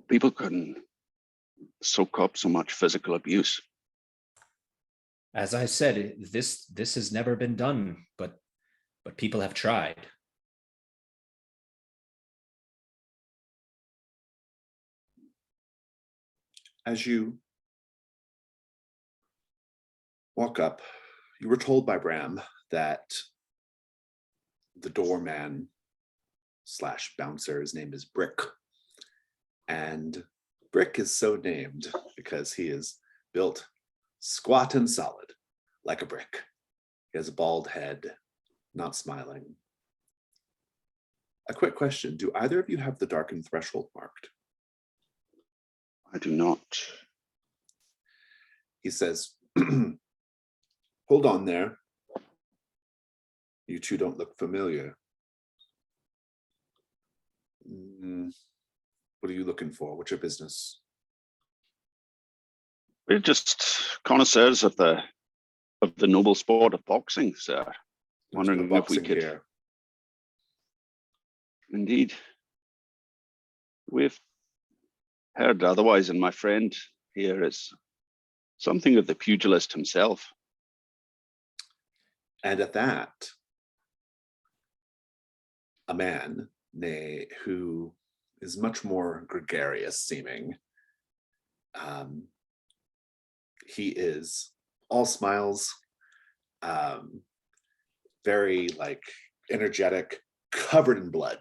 people can soak up so much physical abuse. As I said, this has never been done, but people have tried. As you walk up, you were told by Bram that the doorman / bouncer, his name is Brick. And Brick is so named because he is built squat and solid, like a brick. He has a bald head, not smiling. A quick question, do either of you have the darkened threshold marked? I do not. He says, hold on there. You two don't look familiar. What are you looking for? What's your business? We're just connoisseurs of the noble sport of boxing, sir. Wondering if we could. Here. Indeed. We've heard otherwise, and my friend here is something of the pugilist himself. And at that, a man, who is much more gregarious seeming, he is all smiles, very energetic, covered in blood.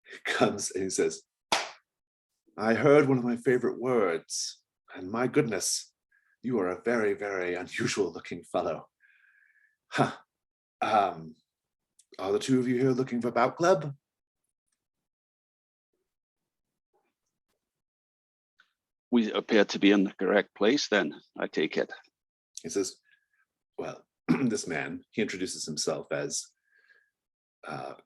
He comes and he says, I heard one of my favorite words, and my goodness, you are a very, very unusual looking fellow. Huh. Are the two of you here looking for bout club? We appear to be in the correct place then, I take it. He says, well, this man, he introduces himself as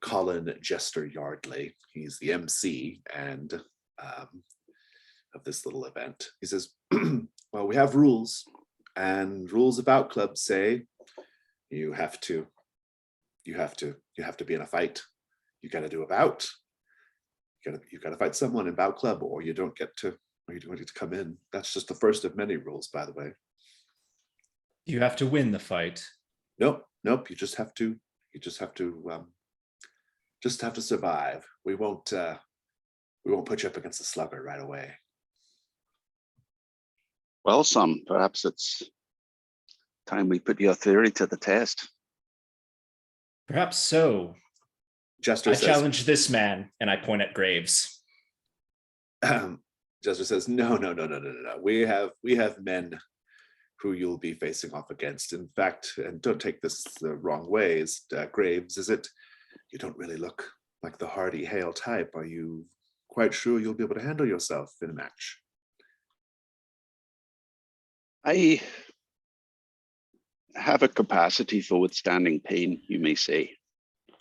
Colin Jester Yardley. He's the MC and of this little event. He says, well, we have rules, and rules about clubs say you have to be in a fight. You got to do a bout. You got to fight someone in bout club, or you don't get to come in. That's just the first of many rules, by the way. You have to win the fight. Nope. You just have to survive. We won't put you up against the slugger right away. Well, perhaps it's time we put your theory to the test. Perhaps so. Jester says, challenge this man, and I point at Graves. Jester says, no. We have men who you'll be facing off against. In fact, and don't take this the wrong way, Graves, is it? You don't really look like the hardy Hale type. Are you quite sure you'll be able to handle yourself in a match? I have a capacity for withstanding pain, you may say.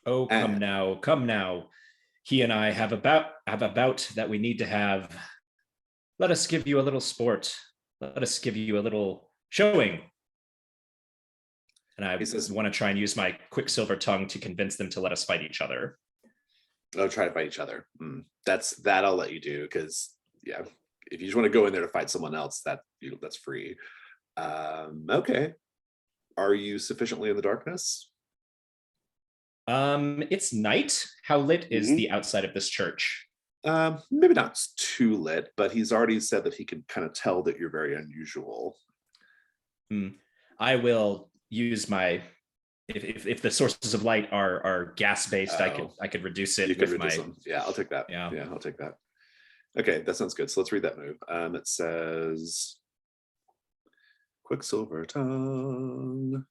Oh, come now. He and I have a bout that we need to have. Let us give you a little sport. Let us give you a little showing. And I want to try and use my quicksilver tongue to convince them to let us fight each other. Oh, try to fight each other. That I'll let you do, because yeah, if you just want to go in there to fight someone else, that's free. Okay. Are you sufficiently in the darkness? It's night. How lit is the outside of this church? Maybe not too lit, but he's already said that he can kind of tell that you're very unusual. I will use my if the sources of light are gas based, I could reduce it with my them. Yeah, I'll take that. Yeah, I'll take that. Okay, that sounds good. So let's read that move. It says Quicksilver Tongue.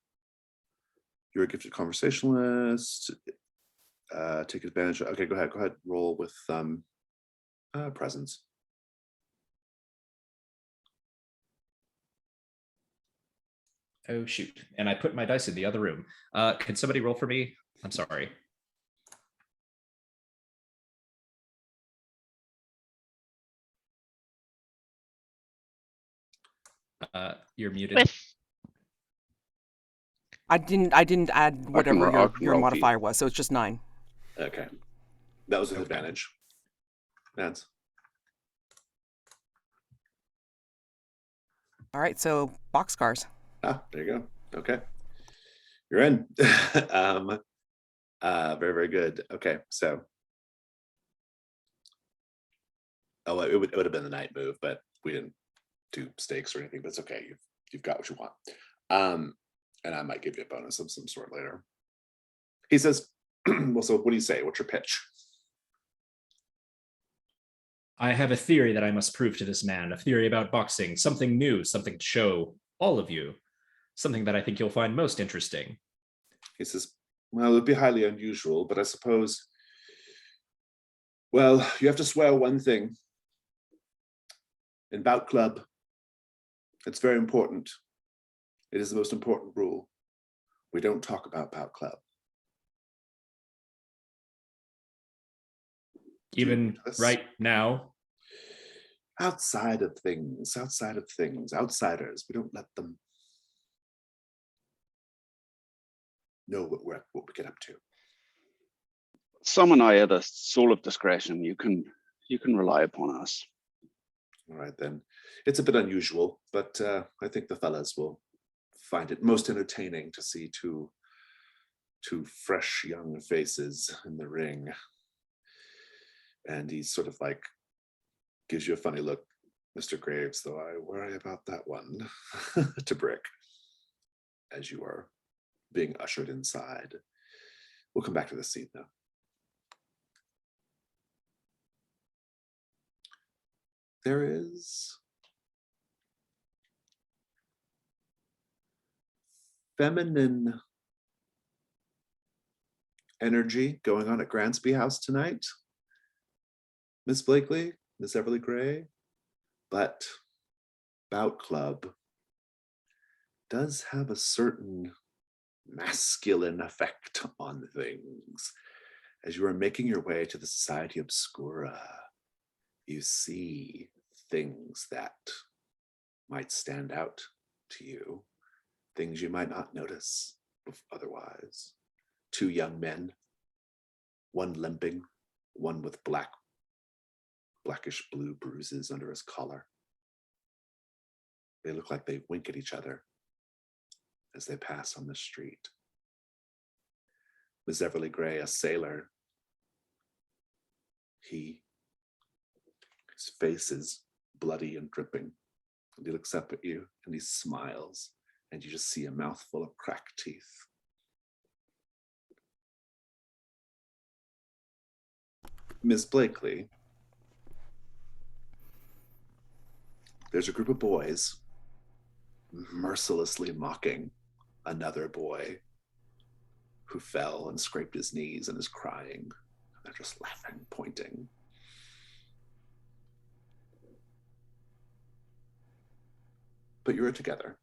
You're a gifted conversationalist. Take advantage of, okay, go ahead, roll with presence. Oh shoot. And I put my dice in the other room. Can somebody roll for me? I'm sorry. You're muted. I didn't add whatever your modifier was, so it's just 9. Okay. That was an advantage. Nance. All right, so boxcars. Ah, there you go. Okay. You're in. Very, very good. Okay, so it would have been the night move, but we didn't do stakes or anything, but it's okay. You've got what you want. And I might give you a bonus of some sort later. He says, well, so what do you say? What's your pitch? I have a theory that I must prove to this man, a theory about boxing, something new, something to show all of you, something that I think you'll find most interesting. He says, well, it would be highly unusual, but I suppose, well, you have to swear one thing. In bout club, it's very important. It is the most important rule. We don't talk about bout club. Even right now? Outside of things, outsiders, we don't let them know what we get up to. Some and I had a soul of discretion. You can rely upon us. All right, then. It's a bit unusual, but I think the fellas will find it most entertaining to see two fresh young faces in the ring. And he sort of like gives you a funny look, Mr. Graves, though I worry about that one, to Brick, as you are being ushered inside. We'll come back to this scene now. There is feminine energy going on at Gransby House tonight. Miss Blakely, Miss Everly Gray, But Bout Club does have a certain masculine effect on things. As you are making your way to the Society Obscura, you see things that might stand out to you, things you might not notice otherwise. Two young men, one limping, one with blackish blue bruises under his collar. They look like they wink at each other as they pass on the street. Miss Everly Gray, a sailor, his face is bloody and dripping. And he looks up at you and he smiles, and you just see a mouthful of cracked teeth. Miss Blakely, there's a group of boys mercilessly mocking another boy who fell and scraped his knees and is crying. They're just laughing, pointing. But you are together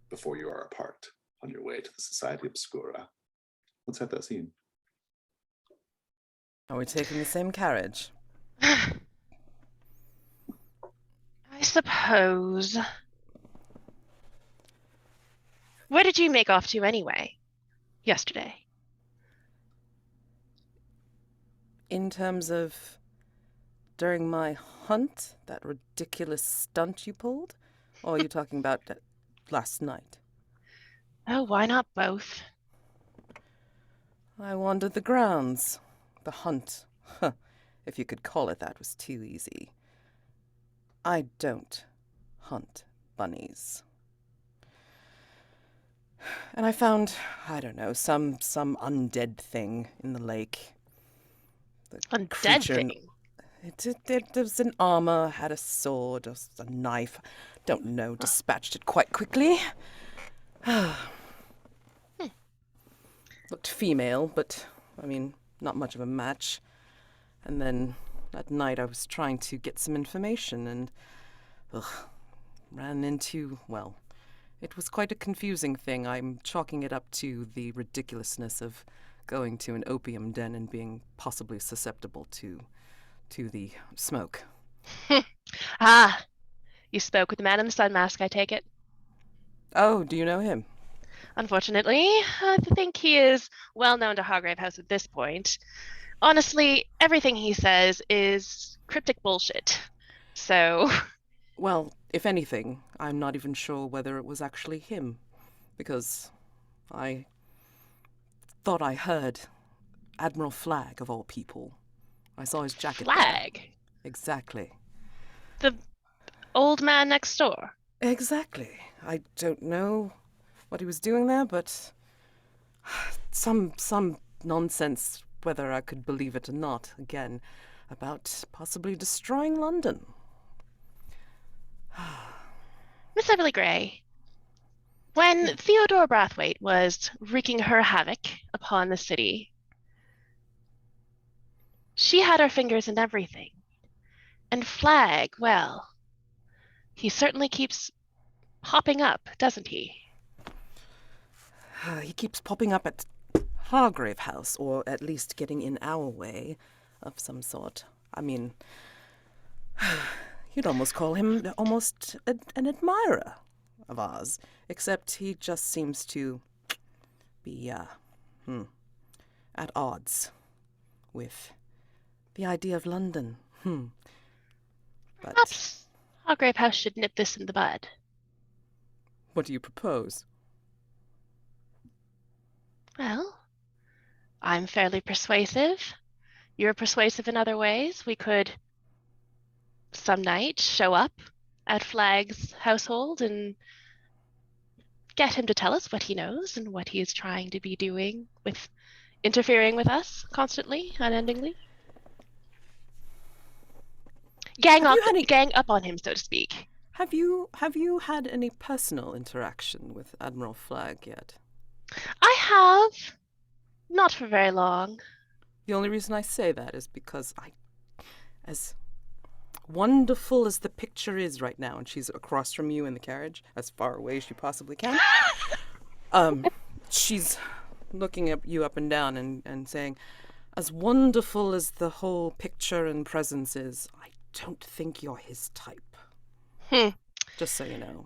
before you are apart on your way to the Society Obscura. Let's have that scene. Are we taking the same carriage? I suppose. Where did you make off to anyway? Yesterday. In terms of during my hunt, that ridiculous stunt you pulled? Or are you talking about last night? Oh, why not both? I wandered the grounds. The hunt, if you could call it that, was too easy. I don't hunt bunnies. And I found, I don't know, some undead thing in the lake. The Undead thing? There was an armor, had a sword, a knife. Don't know, dispatched it quite quickly. Looked female, but, I mean, not much of a match. And then at night I was trying to get some information and ran into, well, it was quite a confusing thing. I'm chalking it up to the ridiculousness of going to an opium den and being possibly susceptible to the smoke. Ah, you spoke with the man in the sun mask, I take it. Oh, do you know him? Unfortunately, I think he is well known to Hargrave House at this point. Honestly, everything he says is cryptic bullshit. So, Well, if anything, I'm not even sure whether it was actually him, because I thought I heard Admiral Flagg, of all people. I saw his jacket there. Flagg? Exactly. The old man next door? Exactly. I don't know what he was doing there, but some nonsense, whether I could believe it or not, again, about possibly destroying London. Miss Everly Gray, when Theodore Brathwaite was wreaking her havoc upon the city, she had her fingers in everything. And Flagg, well, he certainly keeps popping up, doesn't he? He keeps popping up at Hargrave House, or at least getting in our way of some sort. I mean, you'd almost call him almost an admirer of ours, except he just seems to be at odds with the idea of London. But Perhaps Hargrave House should nip this in the bud. what do you propose? Well, I'm fairly persuasive. You're persuasive in other ways. We could some night show up at Flagg's household and get him to tell us what he knows and what he is trying to be doing with interfering with us constantly, unendingly. Gang up on him, so to speak. Have you had any personal interaction with Admiral Flagg yet? I have. Not for very long. The only reason I say that is because Wonderful as the picture is right now, and she's across from you in the carriage, as far away as she possibly can. She's looking at you up and down and saying, as wonderful as the whole picture and presence is, I don't think you're his type. Just so you know.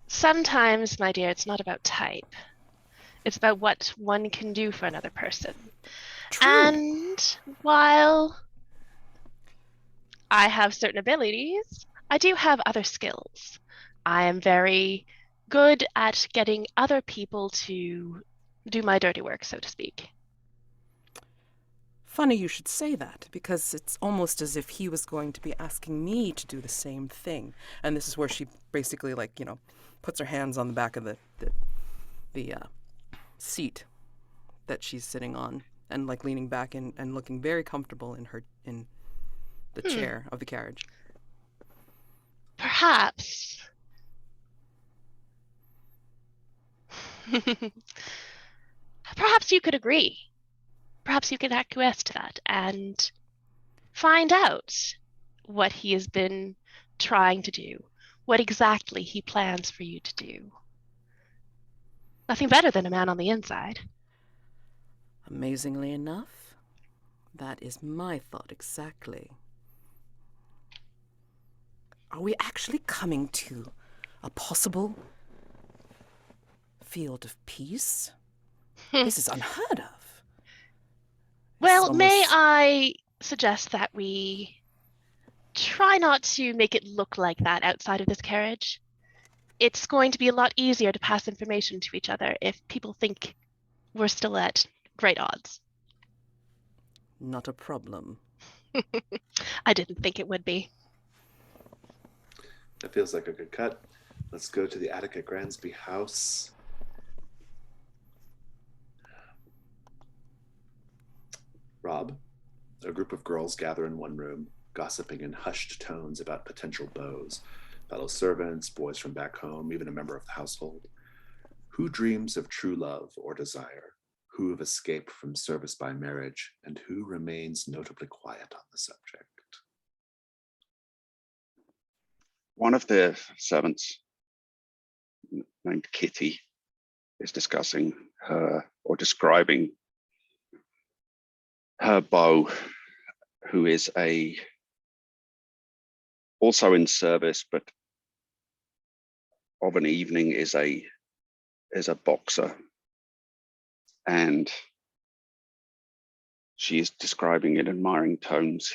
Sometimes, my dear, it's not about type. It's about what one can do for another person. True. And while I have certain abilities, I do have other skills. I am very good at getting other people to do my dirty work, so to speak. Funny you should say that, because it's almost as if he was going to be asking me to do the same thing. And this is where she basically, puts her hands on the back of the seat that she's sitting on, and leaning back and looking very comfortable in the chair of the carriage. Perhaps. Perhaps you could agree. Perhaps you could acquiesce to that and find out what he has been trying to do, what exactly he plans for you to do. Nothing better than a man on the inside. Amazingly enough, that is my thought exactly. Are we actually coming to a possible field of peace? This is unheard of. Well, may I suggest that we try not to make it look like that outside of this carriage? It's going to be a lot easier to pass information to each other if people think we're still at great odds. Not a problem. I didn't think it would be. That feels like a good cut. Let's go to the attic at Gransby House. Rob, a group of girls gather in one room, gossiping in hushed tones about potential beaux, fellow servants, boys from back home, even a member of the household. Who dreams of true love or desire? Who have escaped from service by marriage? And who remains notably quiet on the subject? One of the servants, named Kitty, is discussing her or describing her beau, who is also in service, but of an evening is a boxer. And she is describing in admiring tones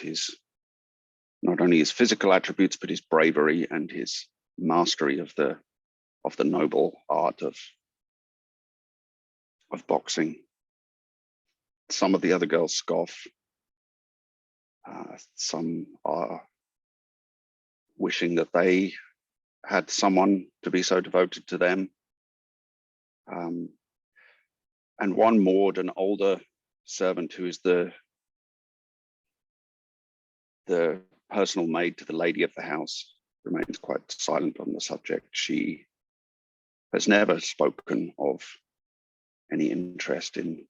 not only his physical attributes, but his bravery and his mastery of the noble art of boxing. Some of the other girls scoff. Some are wishing that they had someone to be so devoted to them. And one Maud, an older servant who is the personal maid to the lady of the house, remains quite silent on the subject. She has never spoken of any interest in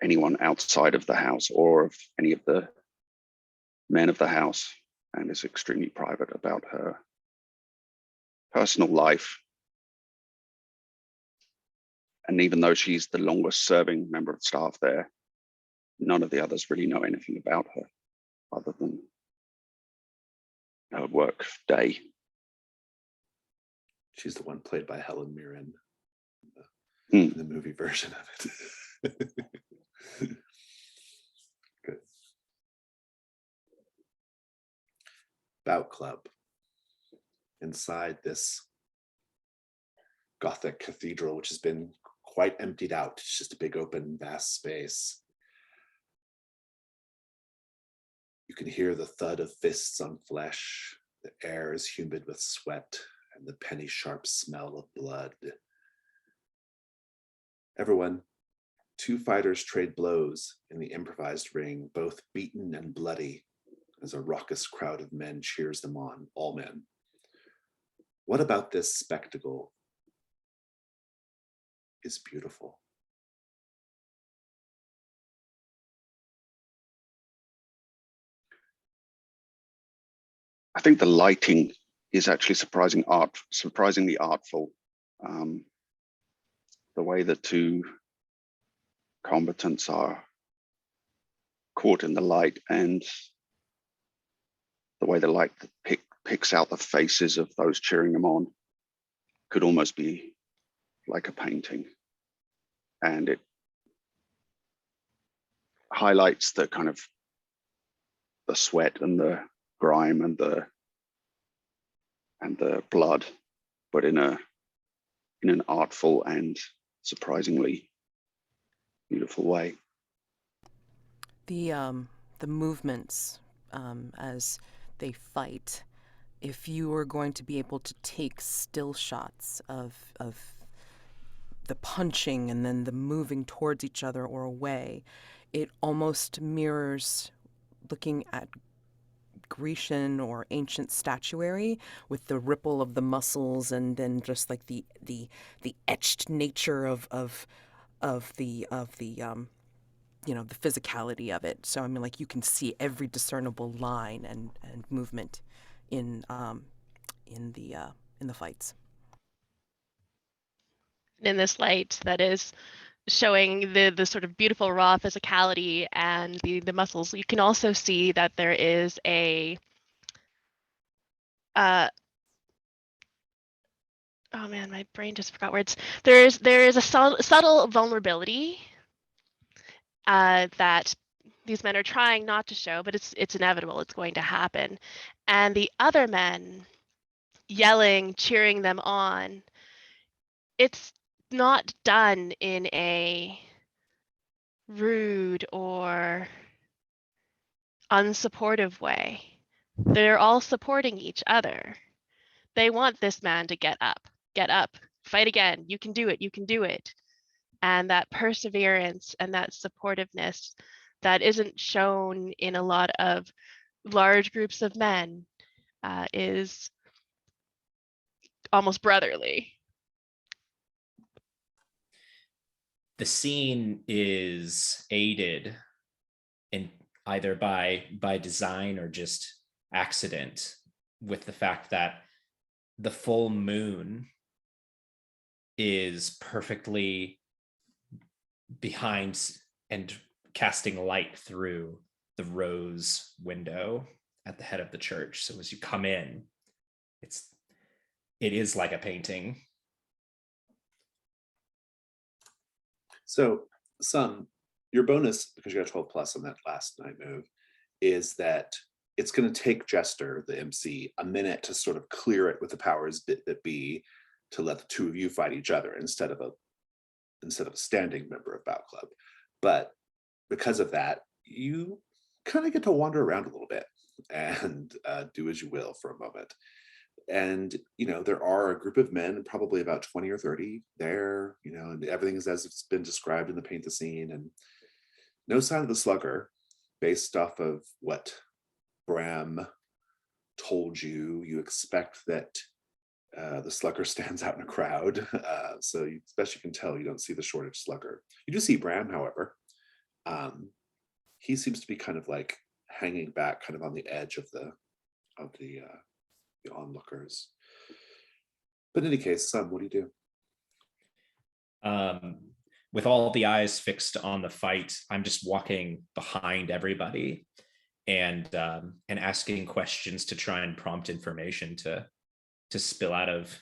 anyone outside of the house or of any of the men of the house, and is extremely private about her personal life. And even though she's the longest serving member of staff there, none of the others really know anything about her other than her work day. She's the one played by Helen Mirren in the movie version of it. Good. Bout Club. Inside this Gothic cathedral, which has been quite emptied out. It's just a big open, vast space. You can hear the thud of fists on flesh. The air is humid with sweat and the penny-sharp smell of blood. Everyone, two fighters trade blows in the improvised ring, both beaten and bloody, as a raucous crowd of men cheers them on, all men. What about this spectacle is beautiful? I think the lighting is actually surprisingly artful. The way the two combatants are caught in the light, and the way the light picks out the faces of those cheering them on could almost be like a painting. And it highlights the kind of the sweat and the grime and the blood, but in an artful and surprisingly beautiful way. The movements as they fight, if you were going to be able to take still shots of the punching and then the moving towards each other or away, it almost mirrors looking at Grecian or ancient statuary with the ripple of the muscles, and then just like the etched nature of the the physicality of it. So I mean, like, you can see every discernible line and movement in the fights. In this light that is showing the sort of beautiful raw physicality and the muscles, you can also see that there is a oh man, my brain just forgot words. There is a subtle vulnerability that these men are trying not to show, but it's inevitable. It's going to happen. And the other men yelling, cheering them on, it's not done in a rude or unsupportive way. They're all supporting each other. They want this man to get up, fight again. You can do it. You can do it. And that perseverance and that supportiveness that isn't shown in a lot of large groups of men is almost brotherly. The scene is aided in either by design or just accident with the fact that the full moon is perfectly behind and casting light through the rose window at the head of the church. So as you come in, it is like a painting. So, Sun, your bonus, because you got 12 plus on that last night move, is that it's going to take Jester, the MC, a minute to sort of clear it with the powers that be, to let the two of you fight each other instead of a standing member of Bout Club. But because of that, you kind of get to wander around a little bit and do as you will for a moment. And there are a group of men, probably about 20 or 30 there, and everything is as it's been described in the paint the scene, and no sign of the slugger. Based off of what Bram told you, you expect that the slugger stands out in a crowd, so as best you can tell, you don't see the Shoreditch Slugger. You do see Bram, however. He seems to be kind of like hanging back, kind of on the edge of the onlookers. But in any case, Son, what do you do? With all the eyes fixed on the fight, I'm just walking behind everybody and asking questions to try and prompt information to spill out of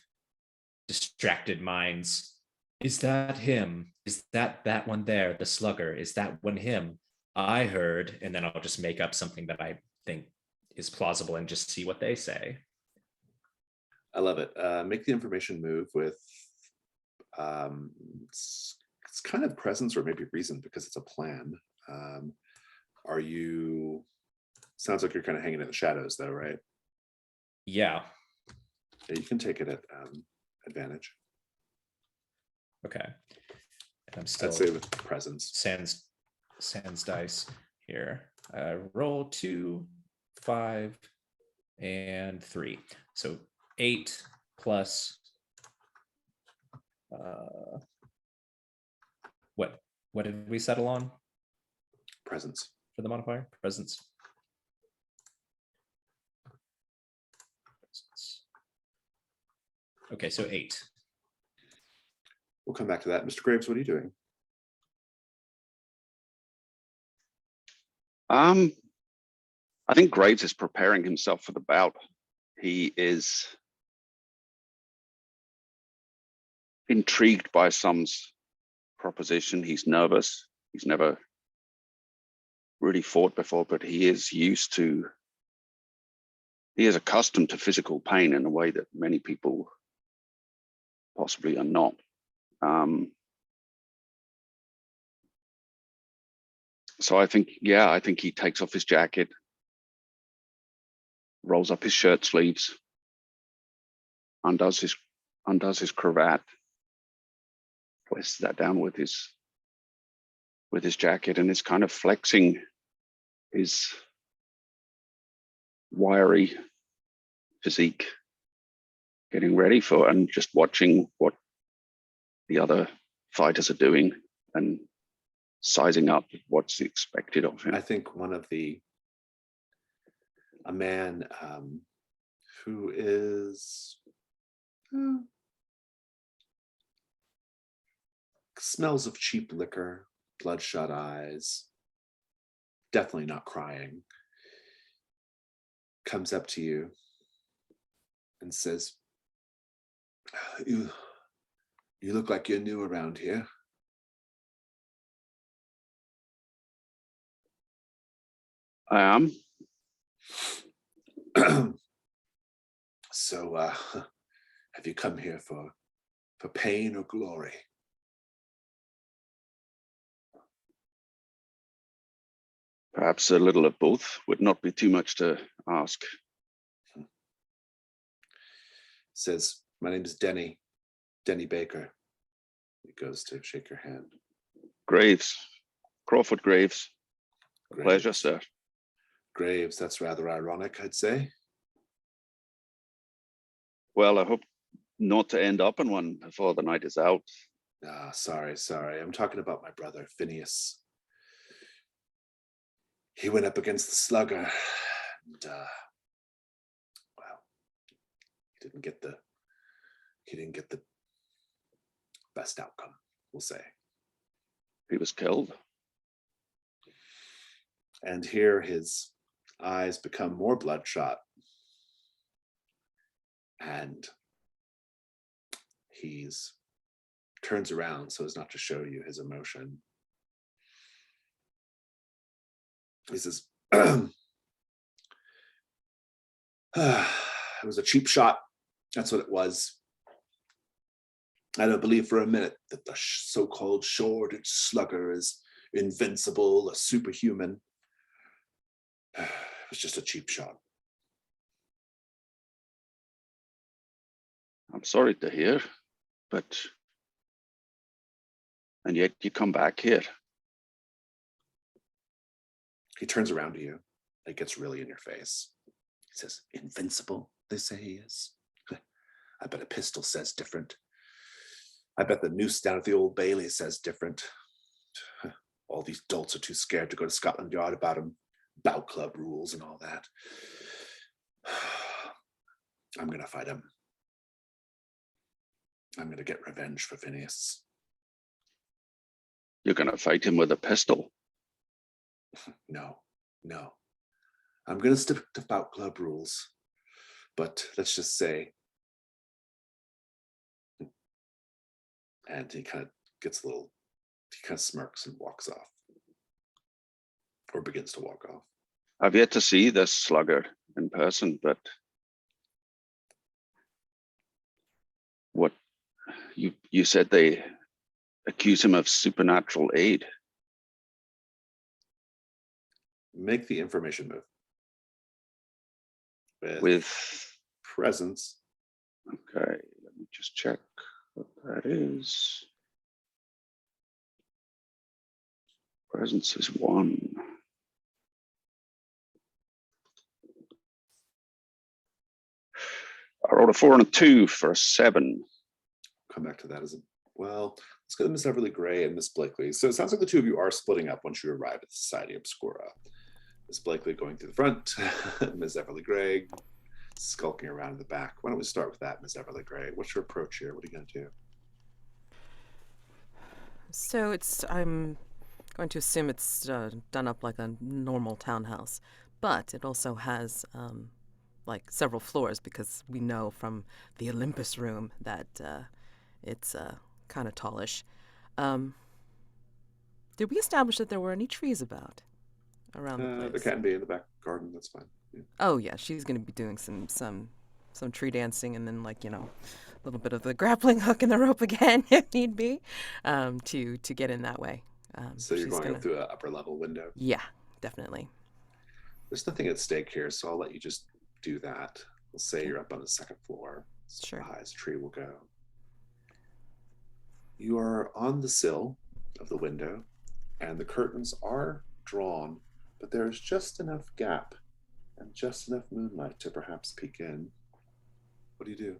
distracted minds. Is that him? Is that one there, the slugger? Is that one him? I heard, and then I'll just make up something that I think is plausible and just see what they say. I love it. Make the information move with it's kind of presence or maybe reason, because it's a plan. Sounds like you're kind of hanging in the shadows though, right? Yeah, you can take it at advantage. Okay. And I'm still, I'd say with presence. Sans dice here. Roll 2, 5, and 3. So 8 plus what did we settle on? Presence. For the modifier? Presence. Okay, so 8. We'll come back to that. Mr. Graves, what are you doing? I think Graves is preparing himself for the bout. He is intrigued by Sum's proposition. He's nervous. He's never really fought before, but he is accustomed to physical pain in a way that many people possibly are not. So I think he takes off his jacket, rolls up his shirt sleeves, undoes his cravat, places that down with his jacket, and is kind of flexing his wiry physique, getting ready for and just watching what the other fighters are doing and sizing up what's expected of him. I think a man who is smells of cheap liquor, bloodshot eyes, definitely not crying, comes up to you and says, you look like you're new around here. I am. So have you come here for pain or glory? Perhaps a little of both. Would not be too much to ask. Says, my name is Denny Baker. He goes to shake your hand. Graves, Crawford Graves. Pleasure, sir. Graves, that's rather ironic, I'd say. Well, I hope not to end up in one before the night is out. Sorry. I'm talking about my brother, Phineas. He went up against the Slugger, and well, he didn't get the best outcome, we'll say. He was killed. And here his eyes become more bloodshot, and he's turns around so as not to show you his emotion. He says, it was a cheap shot. That's what it was. I don't believe for a minute that the so-called Shoreditch Slugger is invincible, a superhuman. It was just a cheap shot. I'm sorry to hear, and yet you come back here. He turns around to you. It gets really in your face. He says, invincible, they say he is. I bet a pistol says different. I bet the noose down at the Old Bailey says different. All these dolts are too scared to go to Scotland Yard about him. Bout club rules and all that. I'm going to fight him. I'm going to get revenge for Phineas. You're going to fight him with a pistol? No. I'm going to stick to bout club rules. But let's just say, and he kind of smirks and walks off. Or begins to walk off. I've yet to see this Slugger in person, but what you said they accuse him of supernatural aid. Make the information move. With presence. Okay, let me just check what that is. Presence is 1. I rolled a 4 and a 2 for a 7. Come back to that as well. Let's go to Miss Everly Gray and Miss Blakely. So it sounds like the two of you are splitting up once you arrive at the Society Obscura. Miss Blakely going through the front, Miss Everly Gray skulking around in the back. Why don't we start with that, Ms. Everly Gray? What's your approach here? What are you going to do? So I'm going to assume it's done up like a normal townhouse, but it also has like several floors because we know from the Olympus room that it's kind of tallish. Um, did we establish that there were any trees about around the There place? can be in the back garden. That's fine. Yeah. Oh yeah, she's going to be doing some tree dancing and then like a little bit of the grappling hook and the rope again if need be, to get in that way. So you're She's going gonna, up through an upper level window. yeah, definitely. There's nothing at stake here, so I'll let you just do that. We'll say Okay. you're up on the second floor. It's Sure. as high as a tree will go. You are on the sill of the window, and the curtains are drawn, but there's just enough gap and just enough moonlight to perhaps peek in. What do you do?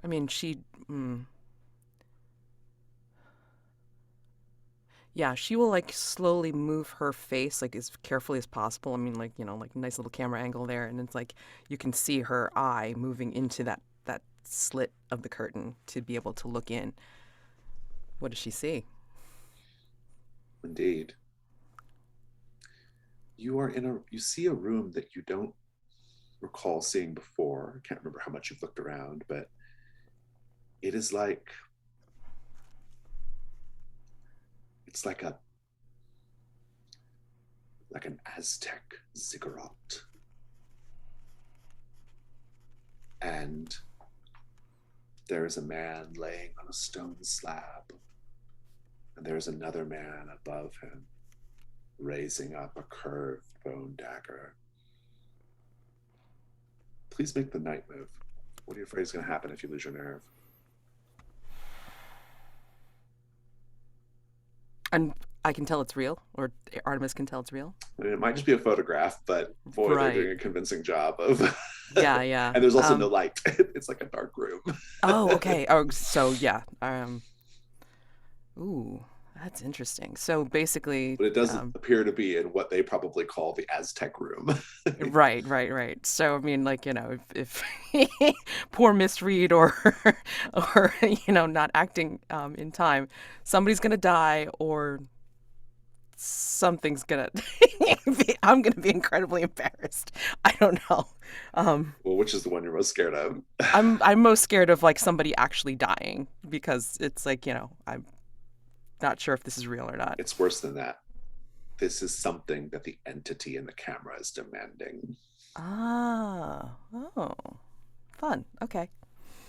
I mean, yeah, she will like slowly move her face like as carefully as possible. I mean, like like nice little camera angle there, and it's like you can see her eye moving into that slit of the curtain to be able to look in. What does she see? Indeed. You see a room that you don't recall seeing before. I can't remember how much you've looked around, but it is like it's like an Aztec ziggurat. And there is a man laying on a stone slab, and there's another man above him, raising up a curved bone dagger. Please make the night move. What are you afraid is going to happen if you lose your nerve? And I can tell it's real, or Artemis can tell it's real. I mean, it might just be a photograph, but boy, they're doing Right. a convincing job of. Yeah, yeah. And there's also no light. It's like a dark room. Oh, okay. Oh, so yeah. Ooh, that's interesting. So basically, But it doesn't appear to be in what they probably call the Aztec room. right, right, right. So I mean, like if poor misread or or not acting in time, somebody's gonna die or something's gonna. I'm gonna be incredibly embarrassed. I don't know. Well, which is the one you're most scared of? I'm most scared of like somebody actually dying because it's like I'm not sure if this is real or not. It's worse than that. This is something that the entity in the camera is demanding. Ah, oh, fun. Okay.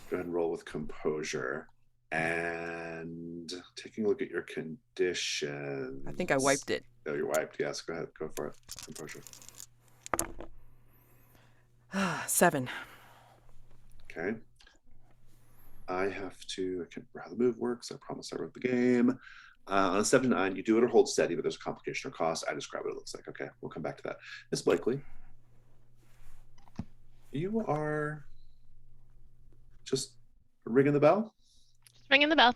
Go ahead and roll with composure. And taking a look at your conditions. I think I wiped it. Oh, you're wiped. Yes, go ahead. Go for it. Composure. 7. Okay. I can how the move works. I promise I wrote the game. On a 7-9, you do it or hold steady, but there's a complication or cost. I describe what it looks like. Okay, we'll come back to that. Miss Blakely, you are just ringing the bell? Ringing the bell.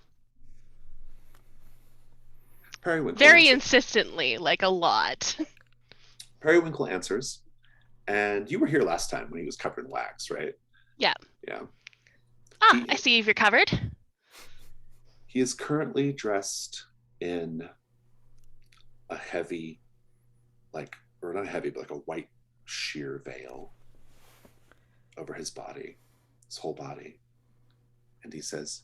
Periwinkle Very answers. insistently, like a lot. Periwinkle answers. And you were here last time when he was covered in wax, right? Yeah. Yeah. Ah, I see you've recovered. He is currently dressed in a heavy, or not heavy, but like a white sheer veil over his body, his whole body. And he says,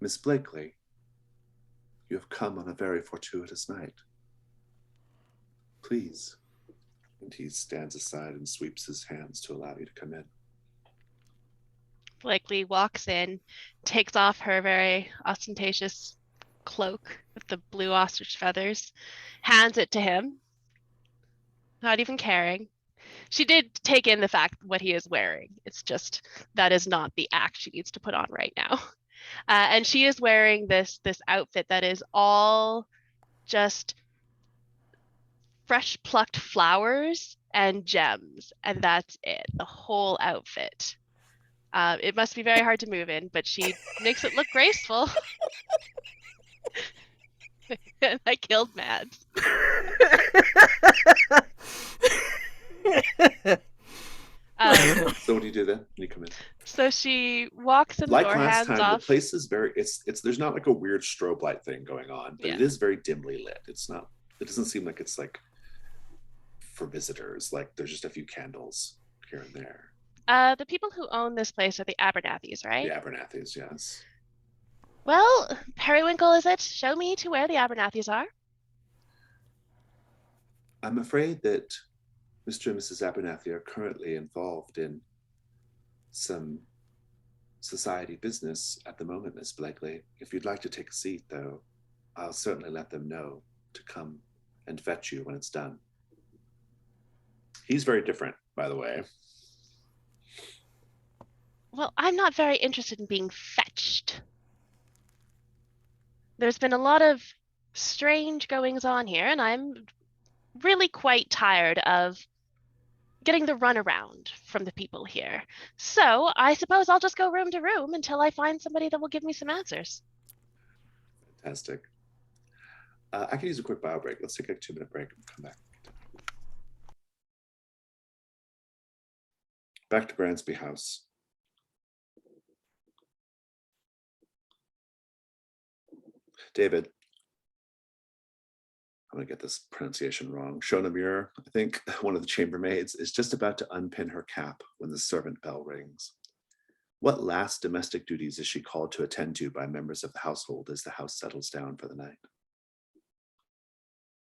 Miss Blakely, you have come on a very fortuitous night. Please. And he stands aside and sweeps his hands to allow you to come in. Blakely walks in, takes off her very ostentatious cloak with the blue ostrich feathers, hands it to him, not even caring. She did take in the fact what he is wearing. It's just that is not the act she needs to put on right now. And she is wearing this outfit that is all just fresh plucked flowers and gems, and that's it. The whole outfit. It must be very hard to move in, but she makes it look graceful. And I killed Mads. So what do you do then when you come in? So she walks in the Like door, last hands time, the off. place is very, it's there's not like a weird strobe light thing going on, but Yeah. it is very dimly lit. It's not, it doesn't seem like it's like for visitors, like there's just a few candles here and there. The people who own this place are the Abernathys, right? The Abernathys, yes. Well, Periwinkle, is it? Show me to where the Abernathys are. I'm afraid that Mr. and Mrs. Abernathy are currently involved in some society business at the moment, Miss Blakely. If you'd like to take a seat, though, I'll certainly let them know to come and fetch you when it's done. He's very different, by the way. Well, I'm not very interested in being fetched. There's been a lot of strange goings on here, and I'm really quite tired of getting the runaround from the people here. So I suppose I'll just go room to room until I find somebody that will give me some answers. Fantastic. I can use a quick bio break. Let's take a 2-minute break and come back. Back to Bransby House. David, I'm going to get this pronunciation wrong. Shonamir, I think one of the chambermaids, is just about to unpin her cap when the servant bell rings. What last domestic duties is she called to attend to by members of the household as the house settles down for the night?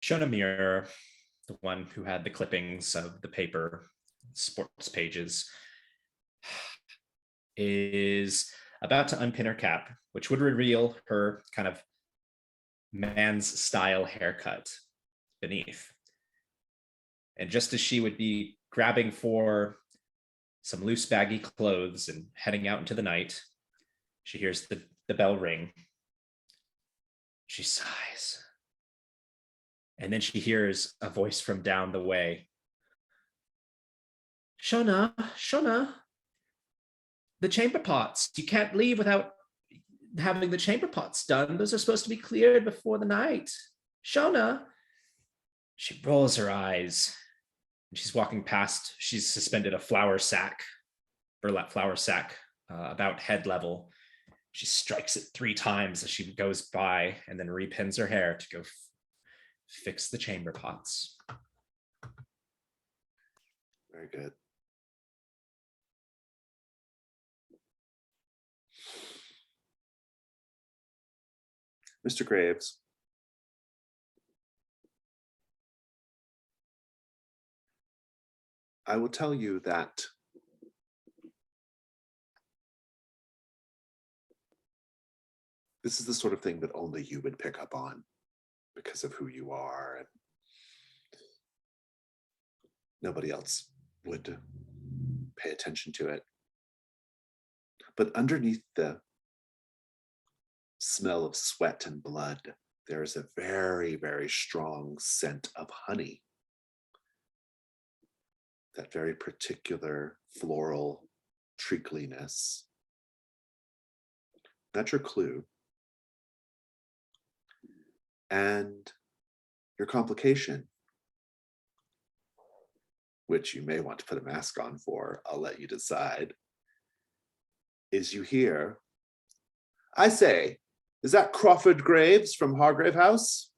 Shonamir, the one who had the clippings of the paper, sports pages, is about to unpin her cap, which would reveal her kind of man's style haircut beneath. And just as she would be grabbing for some loose baggy clothes and heading out into the night, she hears the bell ring. She sighs. And then she hears a voice from down the way. Shona, the chamber pots. You can't leave without having the chamber pots done. Those are supposed to be cleared before the night. Shona. She rolls her eyes. And she's walking past. She's suspended a burlap flour sack, about head level. She strikes it 3 times as she goes by and then repins her hair to go fix the chamber pots. Very good. Mr. Graves, I will tell you that this is the sort of thing that only you would pick up on because of who you are, and nobody else would pay attention to it. But underneath the smell of sweat and blood, there is a very, very strong scent of honey. That very particular floral treacliness. That's your clue. And your complication, which you may want to put a mask on for, I'll let you decide, is you hear, I say, is that Crawford Graves from Hargrave House?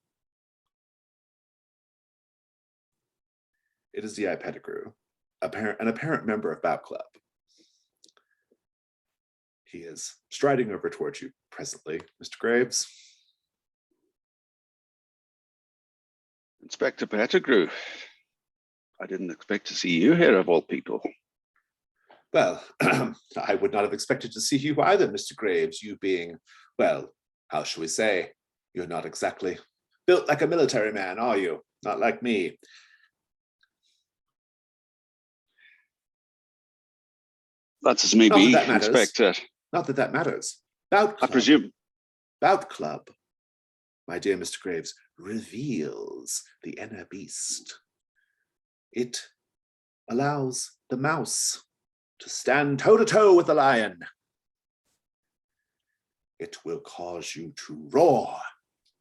It is D.I. Pettigrew, an apparent member of Bout Club. He is striding over towards you presently, Mr. Graves. Inspector Pettigrew, I didn't expect to see you here of all people. Well, I would not have expected to see you either, Mr. Graves, you being, well, how shall we say, you're not exactly built like a military man, are you? Not like me. That's as may be, that matters. Inspector. Not that that matters. Bout Club. I presume. Bout Club, my dear Mr. Graves, reveals the inner beast. It allows the mouse to stand toe-to-toe with the lion. It will cause you to roar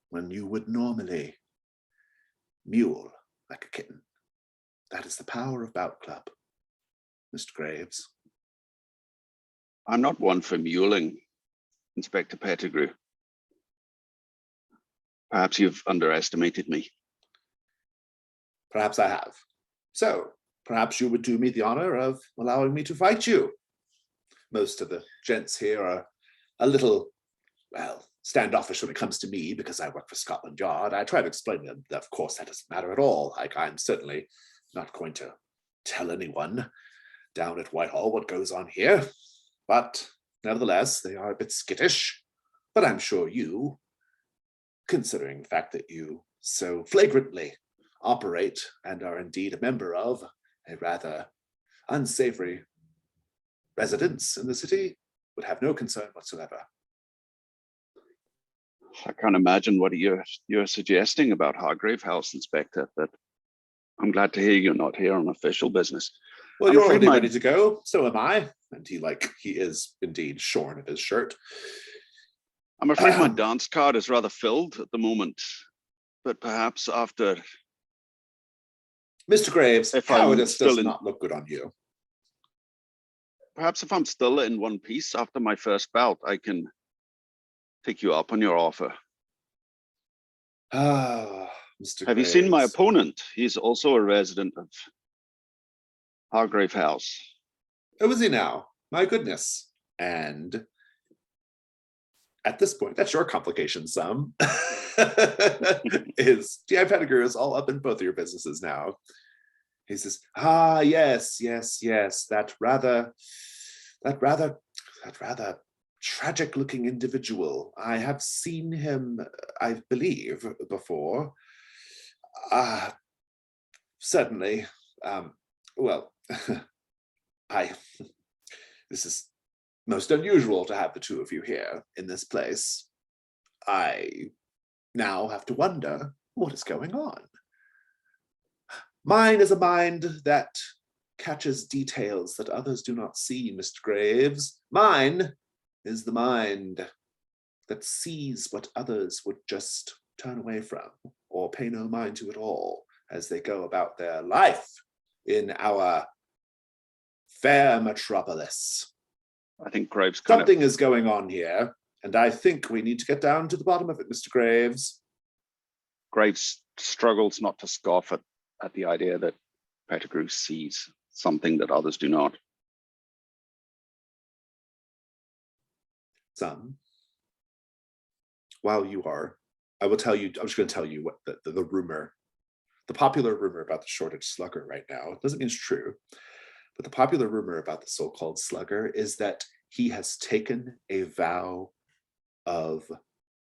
when you would normally mewl like a kitten. That is the power of Bout Club, Mr. Graves. I'm not one for muling, Inspector Pettigrew. Perhaps you've underestimated me. Perhaps I have. So, perhaps you would do me the honor of allowing me to fight you. Most of the gents here are a little, well, standoffish when it comes to me because I work for Scotland Yard. I try to explain to them that, of course, that doesn't matter at all. Like, I'm certainly not going to tell anyone down at Whitehall what goes on here. But nevertheless, they are a bit skittish. But I'm sure you, considering the fact that you so flagrantly operate and are indeed a member of a rather unsavory residence in the city, would have no concern whatsoever. I can't imagine what you're suggesting about Hargrave House, Inspector, but I'm glad to hear you're not here on official business. Well, I'm you're afraid already ready to go, so am I. And he is indeed shorn of his shirt. I'm afraid my dance card is rather filled at the moment, but perhaps after... Mr. Graves, if cowardice I'm does still not look good on you. Perhaps if I'm still in one piece after my first bout, I can take you up on your offer. Ah, Mr. Have you seen my Graves. opponent? He's also a resident of Hargrave House. Who is he now? My goodness. And at this point, that's your complication sum. G.I. Pettigrew is all up in both of your businesses now. He says, yes, that rather tragic looking individual. I have seen him, I believe, before. Certainly. Well, this is most unusual to have the two of you here in this place. I now have to wonder what is going on. Mine is a mind that catches details that others do not see, Mr. Graves. Mine is the mind that sees what others would just turn away from or pay no mind to at all as they go about their life in our fair metropolis. I think Graves Something is going on here, and I think we need to get down to the bottom of it, Mr. Graves. Graves struggles not to scoff at the idea that Pettigrew sees something that others do not. Son, while you are, I'm just going to tell you what the rumor, the popular rumor about the Shoreditch Slugger right now, it doesn't mean it's true, but the popular rumor about the so-called Slugger is that he has taken a vow of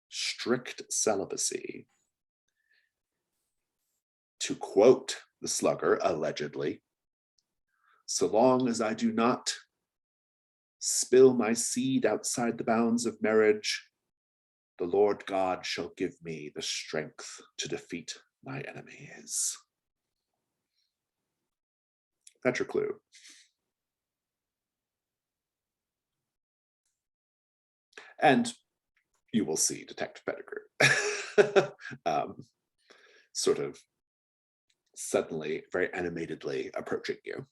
strict celibacy. To quote the Slugger, allegedly, so long as I do not spill my seed outside the bounds of marriage, the Lord God shall give me the strength to defeat my enemies. That's your clue. And you will see Detective Pettigrew sort of suddenly, very animatedly approaching you.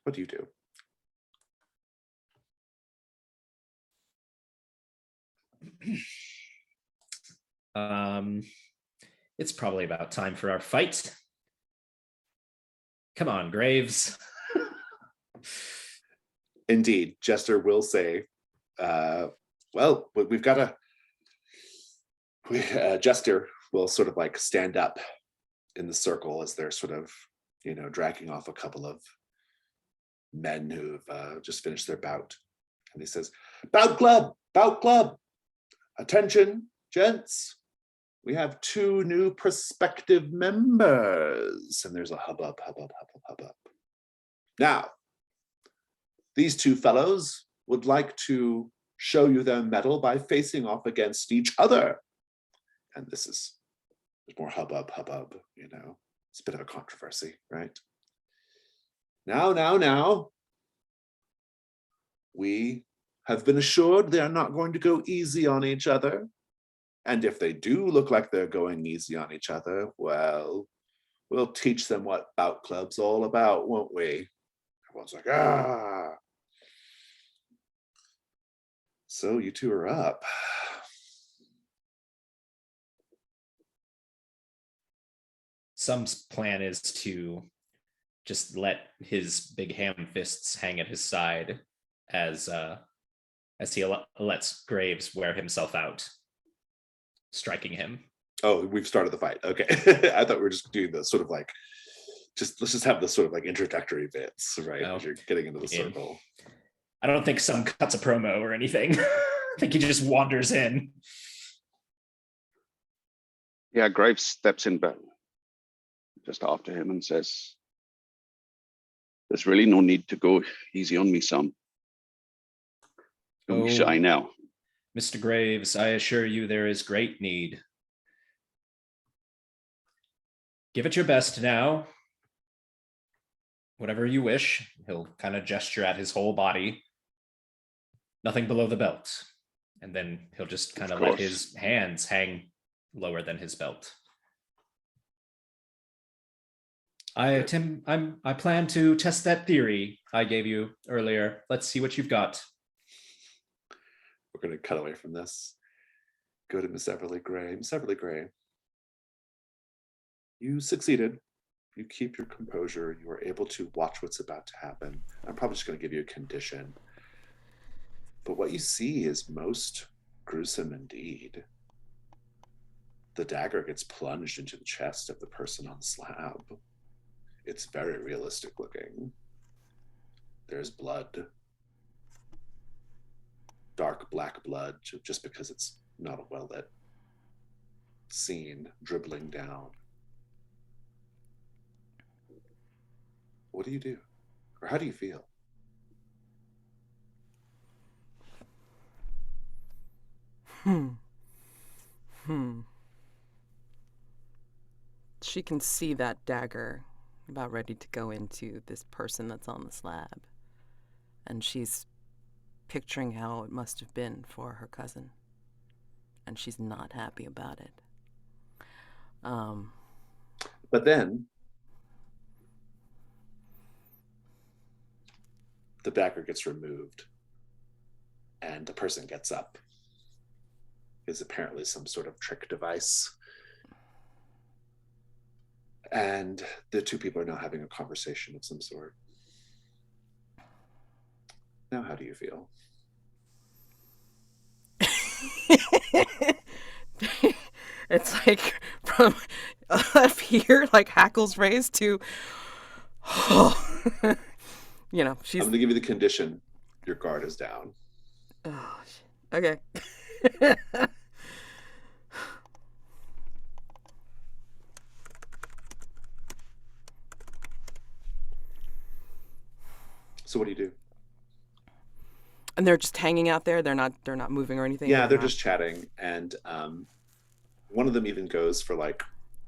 What do you do? It's probably about time for our fight. Come on, Graves. Indeed, Jester will say, well, we've got Jester will sort of like stand up in the circle as they're sort of, dragging off a couple of men who've just finished their bout. And he says, Bout Club, attention, gents. We have 2 new prospective members. And there's a hubbub. Now, these 2 fellows would like to show you their mettle by facing off against each other. And there's more hubbub, it's a bit of a controversy, right? Now, we have been assured they are not going to go easy on each other. And if they do look like they're going easy on each other, well, we'll teach them what bout club's all about, won't we? Everyone's like, ah. So you two are up. Sum's plan is to just let his big ham fists hang at his side as he lets Graves wear himself out, striking him. Oh, we've started the fight. Okay. I thought we were just doing the sort of like, let's just have the sort of like introductory bits, right? Oh, As you're getting into the circle. I don't think Sum cuts a promo or anything. I think he just wanders in. Yeah, Graves steps in back just after him and says, "There's really no need to go easy on me, Sum. Don't be shy now." Mr. Graves, I assure you there is great need. Give it your best now. Whatever you wish. He'll kind of gesture at his whole body. Nothing below the belt. And then he'll just kind of let his hands hang lower than his belt. I plan to test that theory I gave you earlier. Let's see what you've got. We're going to cut away from this. Go to Miss Everly Gray. Miss Everly Gray, you succeeded. You keep your composure. You are able to watch what's about to happen. I'm probably just going to give you a condition. But what you see is most gruesome indeed. The dagger gets plunged into the chest of the person on the slab. It's very realistic looking. There's blood. Dark black blood, just because it's not a well-lit scene, dribbling down. What do you do? Or how do you feel? She can see that dagger about ready to go into this person that's on the slab. And she's picturing how it must have been for her cousin. And she's not happy about it. But then the dagger gets removed and the person gets up. Is apparently some sort of trick device. And the two people are now having a conversation of some sort. Now, how do you feel? It's like from up here, like hackles raised to, you know, she's. I'm going to give you the condition. Your guard is down. Oh, okay. So what do you do? And they're just hanging out there. They're not moving or anything. Yeah, they're just chatting, and one of them even goes for like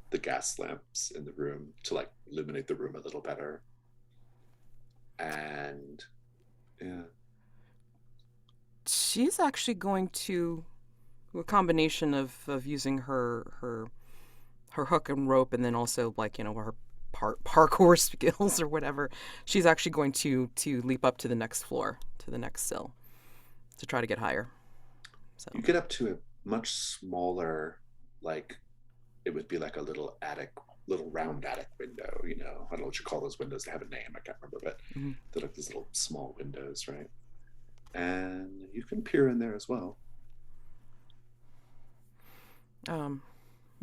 the gas lamps in the room to like illuminate the room a little better. And yeah, she's actually going to a combination of using her hook and rope, and then also like, you know, her parkour skills or whatever. She's actually going to leap up to the next floor, to the next sill, to try to get higher. So you get up to a much smaller, like it would be like a little round attic window. You know, I don't know what you call those windows. They have a name. I can't remember, but they're like these little small windows, right? And you can peer in there as well.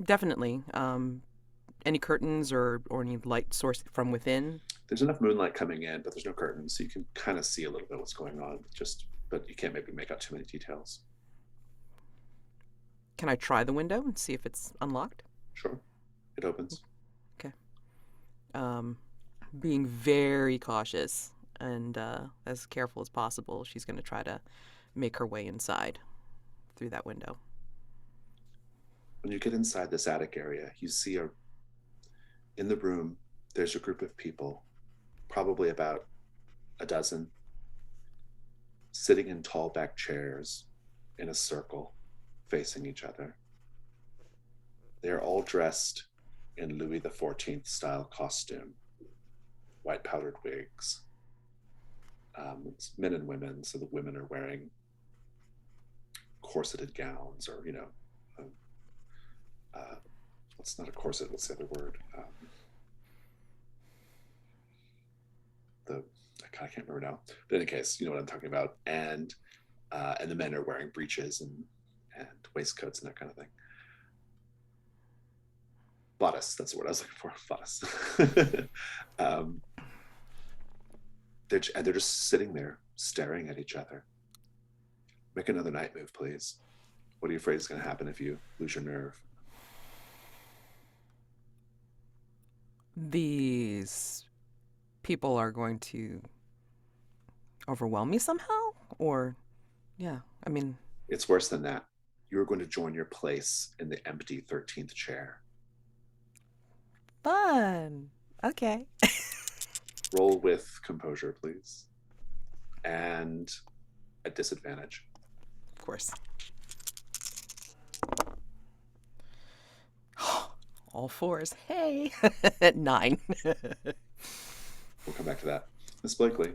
Definitely. Any curtains or any light source from within? There's enough moonlight coming in, but there's no curtains, so you can kind of see a little bit what's going on. But you can't maybe make out too many details. Can I try the window and see if it's unlocked? Sure, it opens. Okay. Being very cautious and as careful as possible, she's going to try to make her way inside through that window. When you get inside this attic area, you see in the room, there's a group of people, probably about a dozen, sitting in tall back chairs in a circle, facing each other. They're all dressed in Louis XIV style costume, white powdered wigs. It's men and women, so the women are wearing corseted gowns, or what's not a corset? What's the other word? I can't remember now. But in any case, you know what I'm talking about. And the men are wearing breeches and waistcoats and that kind of thing. Bodice, that's the word I was looking for. Bodice. They're just sitting there staring at each other. Make another night move, please. What are you afraid is going to happen if you lose your nerve? These people are going to overwhelm me somehow? Or, yeah, I mean... It's worse than that. You're going to join your place in the empty 13th chair. Fun. Okay. Roll with composure, please. And at disadvantage. Of course. All fours. Hey. 9. We'll come back to that. Miss Blakely.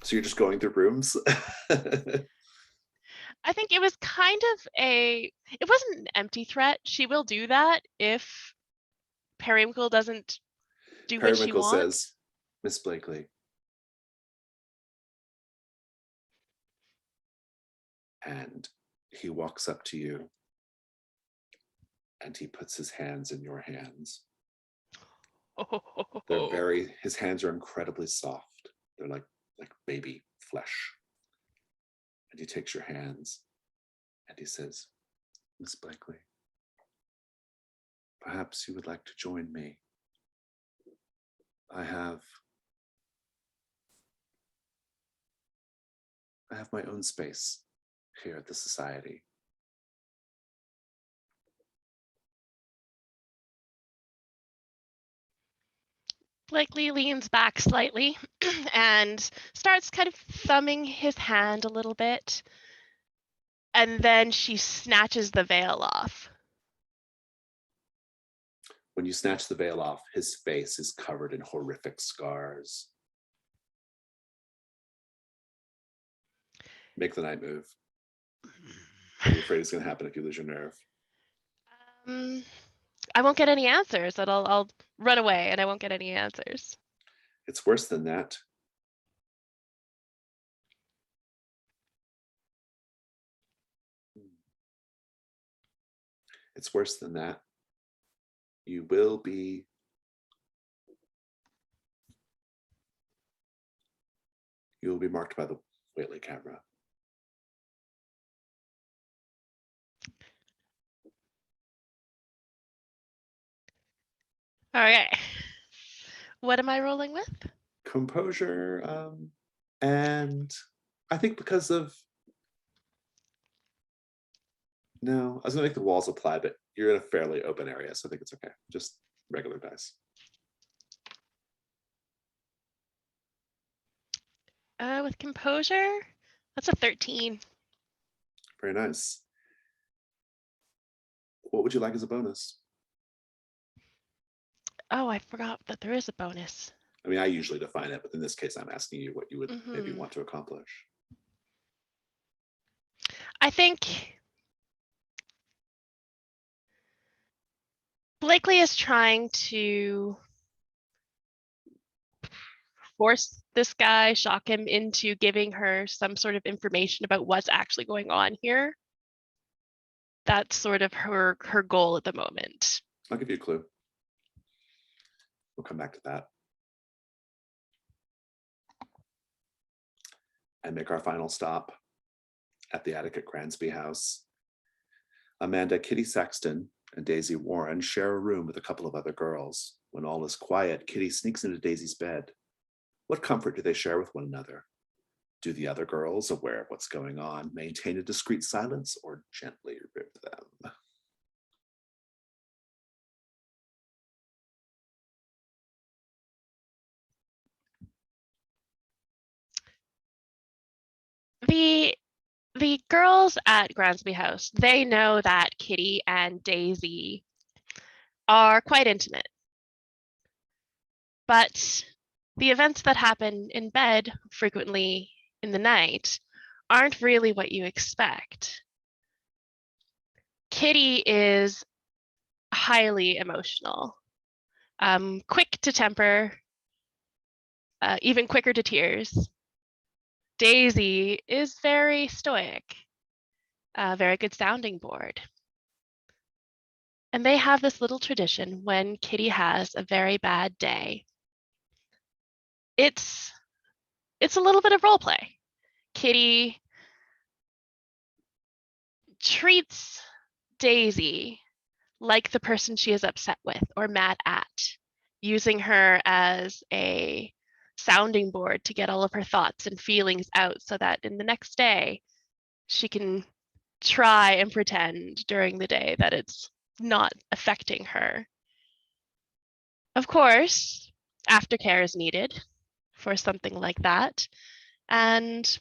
So you're just going through rooms? I think it was kind of it wasn't an empty threat. She will do that if Periwinkle doesn't do what she Periwinkle wants. says, Miss Blakely. And he walks up to you and he puts his hands in your hands. His hands are incredibly soft. They're like baby flesh. And he takes your hands and he says, Miss Blakely, perhaps you would like to join me. I have my own space here at the Society. Blakely leans back slightly and starts kind of thumbing his hand a little bit. And then she snatches the veil off. When you snatch the veil off, his face is covered in horrific scars. Make the night move. What are you afraid is going to happen if you lose your nerve? I won't get any answers, and I'll run away and I won't get any answers. It's worse than that. It's worse than that. You will be marked by the Whately camera. Okay. What am I rolling with? Composure, and I think because of no, I was gonna make the walls apply, but you're in a fairly open area, so I think it's okay. Just regular dice. With composure, that's a 13. Very nice. What would you like as a bonus? Oh, I forgot that there is a bonus. I mean, I usually define it, but in this case, I'm asking you what you would maybe want to accomplish. I think Blakely is trying to force this guy, shock him into giving her some sort of information about what's actually going on here. That's sort of her goal at the moment. I'll give you a clue. We'll come back to that. And make our final stop at the attic at Gransby House. Amanda, Kitty Saxton, and Daisy Warren share a room with a couple of other girls. When all is quiet, Kitty sneaks into Daisy's bed. What comfort do they share with one another? Do the other girls, aware of what's going on, maintain a discreet silence or gently rib them? The The girls at Gransby House, they know that Kitty and Daisy are quite intimate. But the events that happen in bed frequently in the night aren't really what you expect. Kitty is highly emotional, quick to temper, even quicker to tears. Daisy is very stoic, a very good sounding board. And they have this little tradition when Kitty has a very bad day. It's a little bit of role play. Kitty treats Daisy like the person she is upset with or mad at, using her as a sounding board to get all of her thoughts and feelings out so that in the next day she can try and pretend during the day that it's not affecting her. Of course, aftercare is needed for something like that. And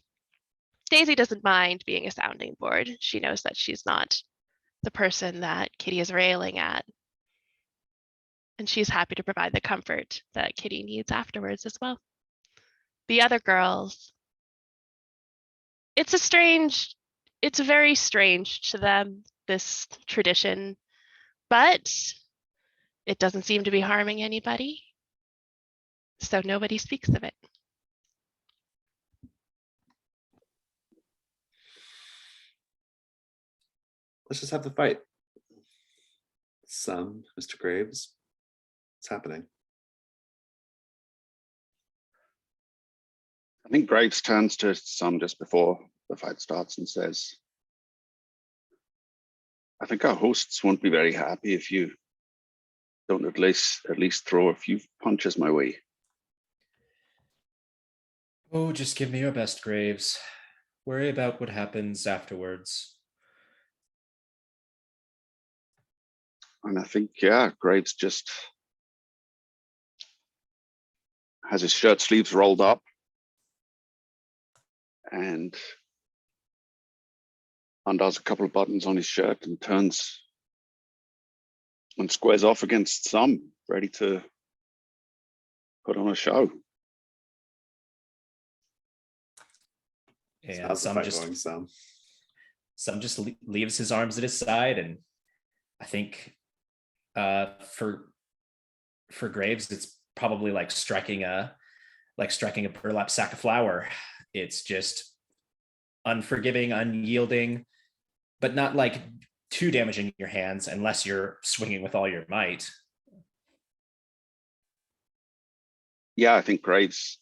Daisy doesn't mind being a sounding board. She knows that she's not the person that Kitty is railing at. And she's happy to provide the comfort that Kitty needs afterwards as well. The other girls, it's very strange to them, this tradition, but it doesn't seem to be harming anybody. So nobody speaks of it. Let's just have the fight. Mr. Graves, what's happening? I think Graves turns to Sam just before the fight starts and says, I think our hosts won't be very happy if you don't at least throw a few punches my way. Oh, just give me your best, Graves. Worry about what happens afterwards. And I think, yeah, Graves just has his shirt sleeves rolled up and undoes a couple of buttons on his shirt and turns and squares off against Sam, ready to put on a show. And How's the Sam fight just going, Sam? Sam just leaves his arms at his side, and I think for Graves, it's probably like striking a burlap sack of flour. It's just unforgiving, unyielding, but not like too damaging your hands unless you're swinging with all your might. Yeah, I think Graves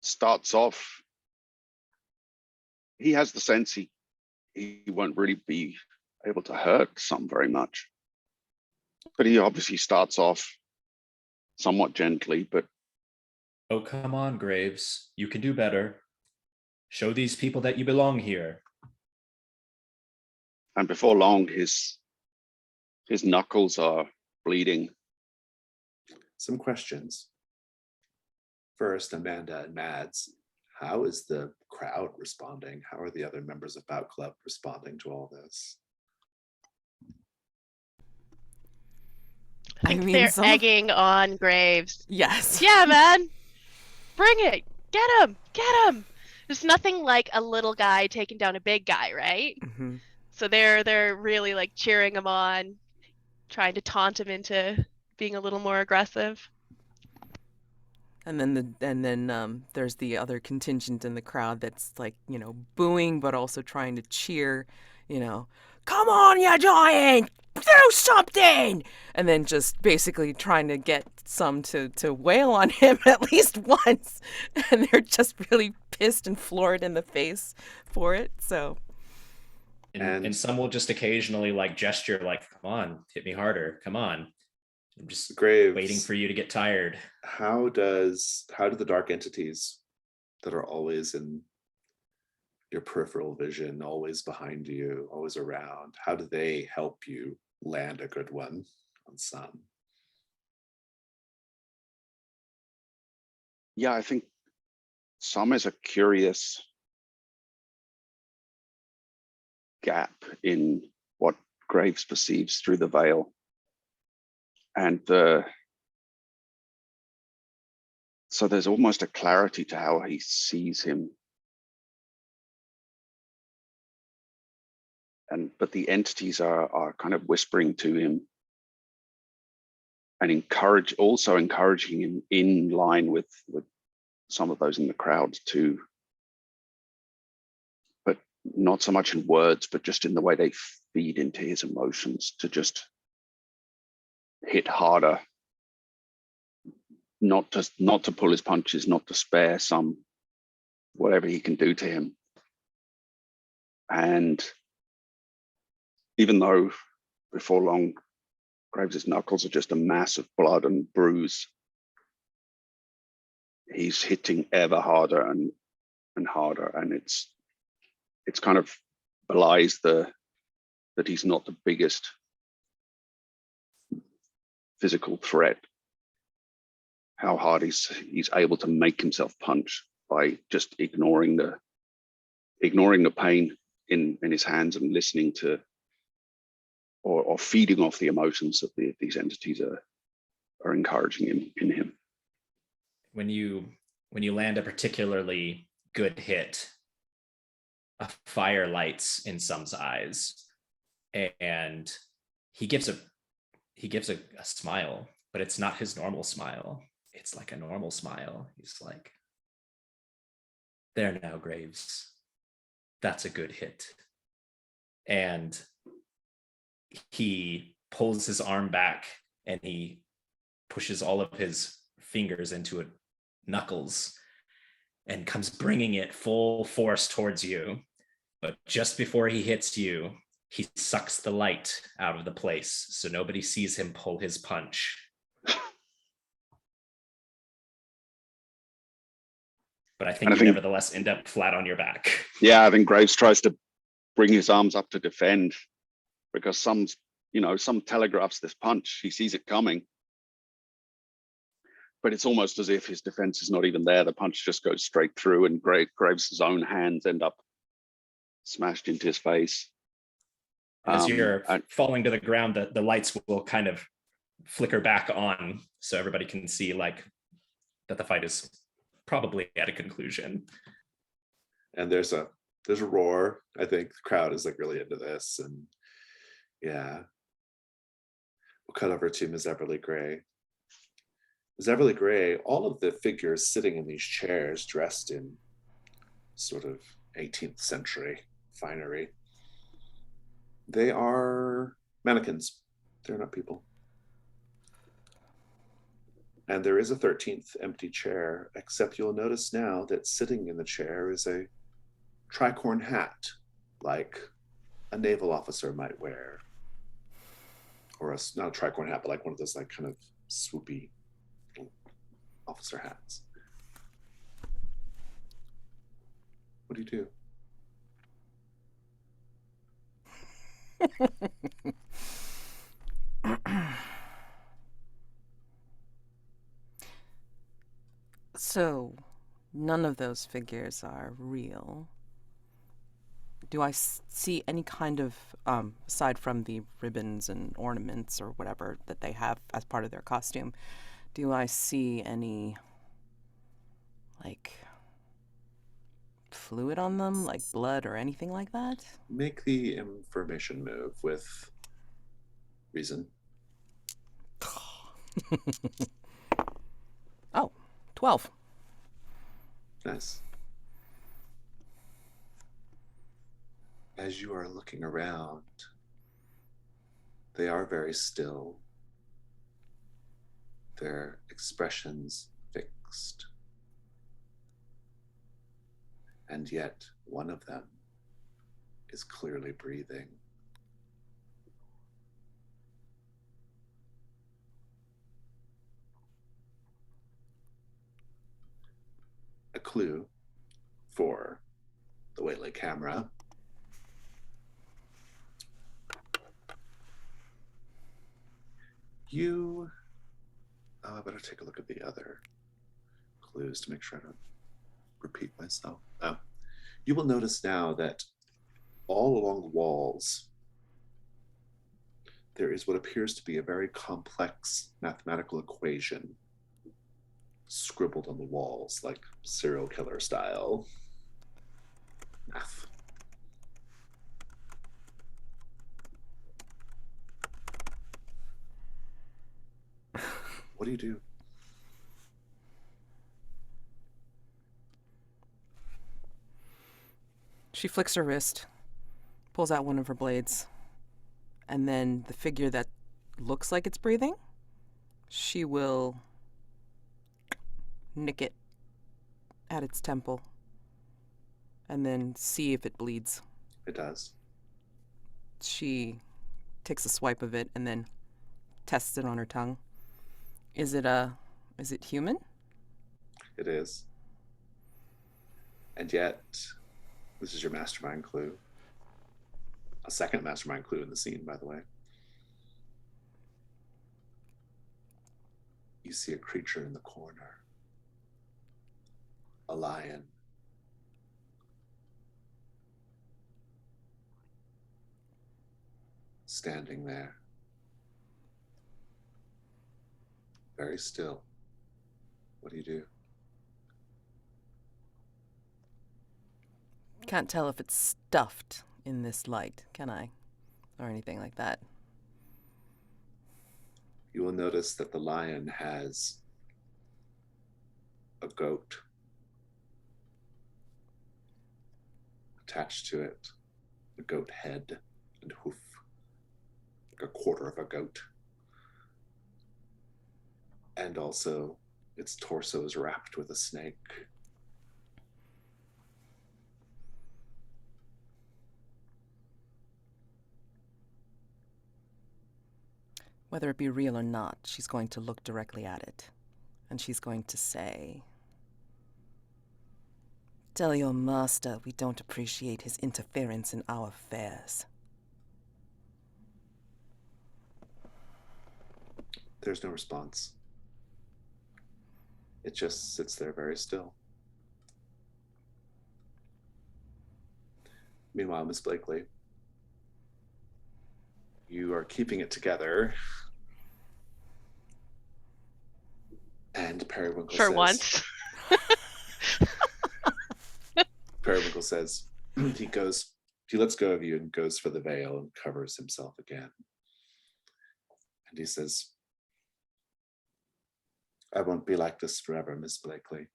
starts off. He has the sense he won't really be able to hurt Sam very much. But he obviously starts off somewhat gently, but Oh, come on, Graves. You can do better. Show these people that you belong here. and before long his knuckles are bleeding. Some questions. First, Amanda and Mads, how is the crowd responding? How are the other members of Bout Club responding to all this? I think they're egging on Graves. Yes. Yeah, man. Bring it. Get him. Get him. There's nothing like a little guy taking down a big guy, right? Mm-hmm. So they're really like cheering him on, trying to taunt him into being a little more aggressive. And then there's the other contingent in the crowd that's like, booing but also trying to cheer, come on, you giant, do something, and then just basically trying to get some to wail on him at least once, and they're just really pissed and floored in the face for it. So and some will just occasionally like gesture like, come on, hit me harder, come on. I'm just Graves, waiting for you to get tired. How do the dark entities that are always in your peripheral vision, always behind you, always around, how do they help you land a good one on Sam? Yeah, I think Sam is a curious gap in what Graves perceives through the veil. And so there's almost a clarity to how he sees him. But the entities are kind of whispering to him and also encouraging him in line with some of those in the crowd too. But not so much in words, but just in the way they feed into his emotions to just hit harder, not to pull his punches, not to spare some whatever he can do to him. And even though before long Graves's knuckles are just a mass of blood and bruise, he's hitting ever harder and harder, and it's kind of belies that he's not the biggest physical threat. How hard he's able to make himself punch by just ignoring the pain in his hands and listening to or feeding off the emotions that these entities are encouraging in him. When you land a particularly good hit, a fire lights in some's eyes, and he gives a smile, but it's not his normal smile. It's like a normal smile. He's like, "There now, Graves. That's a good hit." And he pulls his arm back and he pushes all of his fingers into knuckles and comes bringing it full force towards you. But just before he hits you, he sucks the light out of the place so nobody sees him pull his punch. But I think you nevertheless end up flat on your back. Yeah, I think Graves tries to bring his arms up to defend, because some telegraphs this punch. He sees it coming, but it's almost as if his defense is not even there. The punch just goes straight through, and Graves' own hands end up smashed into his face. As you're falling to the ground, the lights will kind of flicker back on, so everybody can see like that the fight is probably at a conclusion. And there's a roar. I think the crowd is like really into this, and yeah. We'll cut over to Ms. Everly Gray. Ms. Everly Gray, all of the figures sitting in these chairs dressed in sort of 18th century finery, they are mannequins. They're not people. And there is a 13th empty chair, except you'll notice now that sitting in the chair is a tricorn hat, like a naval officer might wear. Or not a tricorn hat, but like one of those like kind of swoopy officer hats. What do you do? So, none of those figures are real. Do I see any kind of, aside from the ribbons and ornaments or whatever that they have as part of their costume, do I see any, like, fluid on them, like blood or anything like that? Make the information move with reason. Oh, 12. Nice. As you are looking around, they are very still, their expressions fixed. And yet one of them is clearly breathing. A clue for the Waitley camera. I better take a look at the other clues to make sure I don't repeat myself. You will notice now that all along the walls, there is what appears to be a very complex mathematical equation scribbled on the walls, like serial killer style math. What do you do? She flicks her wrist, pulls out one of her blades, and then the figure that looks like it's breathing, she will nick it at its temple and then see if it bleeds. It does. She takes a swipe of it and then tests it on her tongue. Is it human? It is. And yet, this is your mastermind clue. A second mastermind clue in the scene, by the way. You see a creature in the corner. A lion. Standing there. Very still. What do you do? Can't tell if it's stuffed in this light, can I? Or anything like that. You will notice that the lion has a goat attached to it, a goat head and hoof, like a quarter of a goat. And also, its torso is wrapped with a snake. Whether it be real or not, she's going to look directly at it. And she's going to say, "Tell your master we don't appreciate his interference in our affairs." There's no response. It just sits there very still. Meanwhile, Miss Blakely, you are keeping it together. And Periwinkle For says, once. Periwinkle says, he lets go of you and goes for the veil and covers himself again. And he says, "I won't be like this forever, Miss Blakely."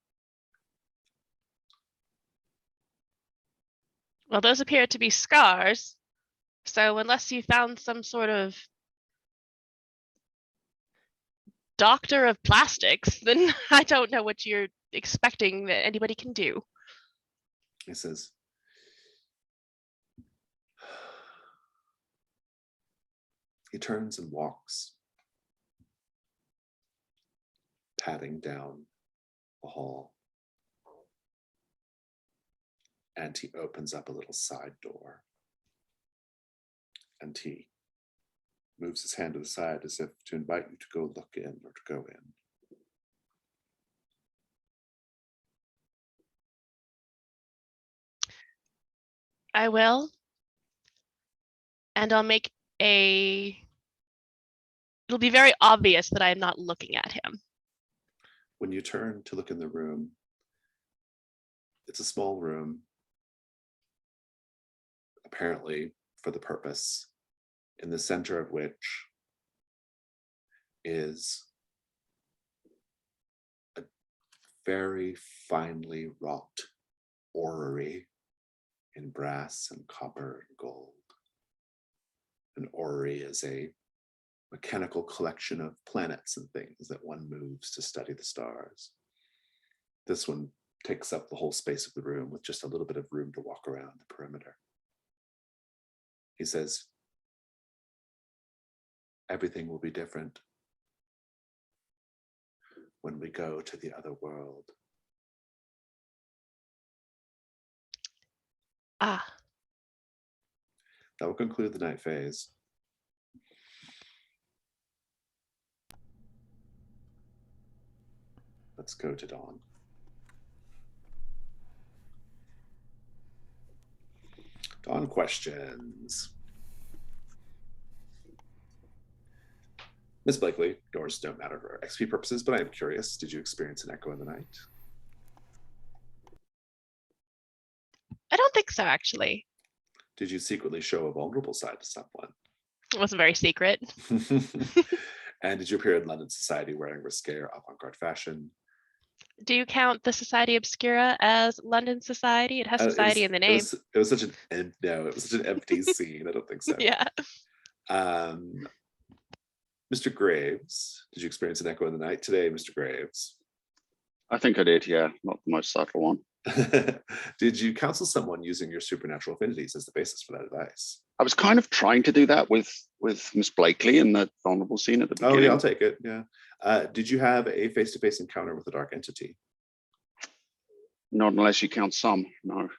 Well, those appear to be scars. So unless you found some sort of doctor of plastics, then I don't know what you're expecting that anybody can do. He says, he turns and walks, padding down the hall. And he opens up a little side door. And he moves his hand to the side as if to invite you to go look in or to go in. I will. And I'll make it'll be very obvious that I'm not looking at him. When you turn to look in the room, it's a small room, apparently for the purpose, in the center of which is a very finely wrought orrery in brass and copper and gold. An orrery is a mechanical collection of planets and things that one moves to study the stars. This one takes up the whole space of the room with just a little bit of room to walk around the perimeter. He says, "Everything will be different when we go to the other world." Ah. That will conclude the night phase. Let's go to dawn. Dawn Dawn questions. Miss Blakely, yours don't matter for XP purposes, but I am curious, did you experience an echo in the night? I don't think so, actually. Did you secretly show a vulnerable side to someone? It wasn't very secret. And did you appear in London society wearing risque or avant-garde fashion? Do you count the Society Obscura as London society? It has society in the name. It was such an empty scene. I don't think so. Yeah. Mr. Graves, did you experience an echo in the night today, Mr. Graves? I think I did, yeah. Not the most subtle one. Did you counsel someone using your supernatural affinities as the basis for that advice? I was kind of trying to do that with Miss Blakely in the vulnerable scene at the beginning. Oh yeah, I'll take it. Yeah. Did you have a face-to-face encounter with a dark entity? Not unless you count some, no.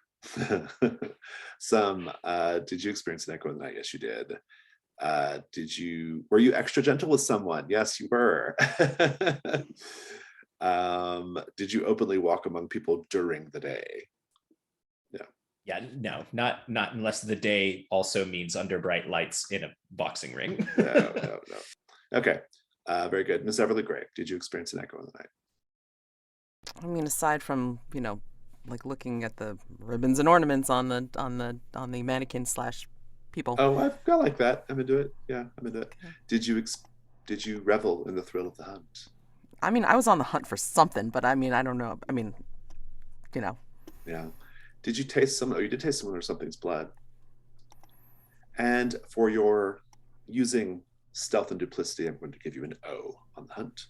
Some. Did you experience an echo in the night? Yes, you did. Were you extra gentle with someone? Yes, you were. Did you openly walk among people during the day? Yeah, no, not unless the day also means under bright lights in a boxing ring. No. Okay, very good. Miss Everly Gray, did you experience an echo in the night? I mean, aside from, like looking at the ribbons and ornaments on the mannequin / people. Oh, I like that. I'm into it. Yeah, I'm into it. Okay. Did you revel in the thrill of the hunt? I mean, I was on the hunt for something, but I mean, I don't know. I mean, Yeah. Did you taste someone? Oh, you did taste someone or something's blood. And for your using stealth and duplicity, I'm going to give you an O on the hunt.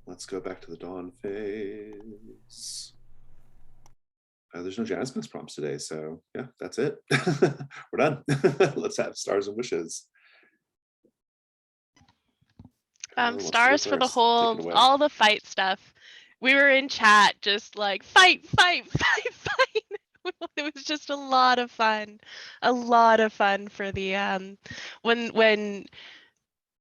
Let's go back to the dawn phase. There's no Jasmine's prompts today, so yeah, that's it. We're done. Let's have stars and wishes. Stars for the whole, all the fight stuff. We were in chat just like fight. It was just a lot of fun for the when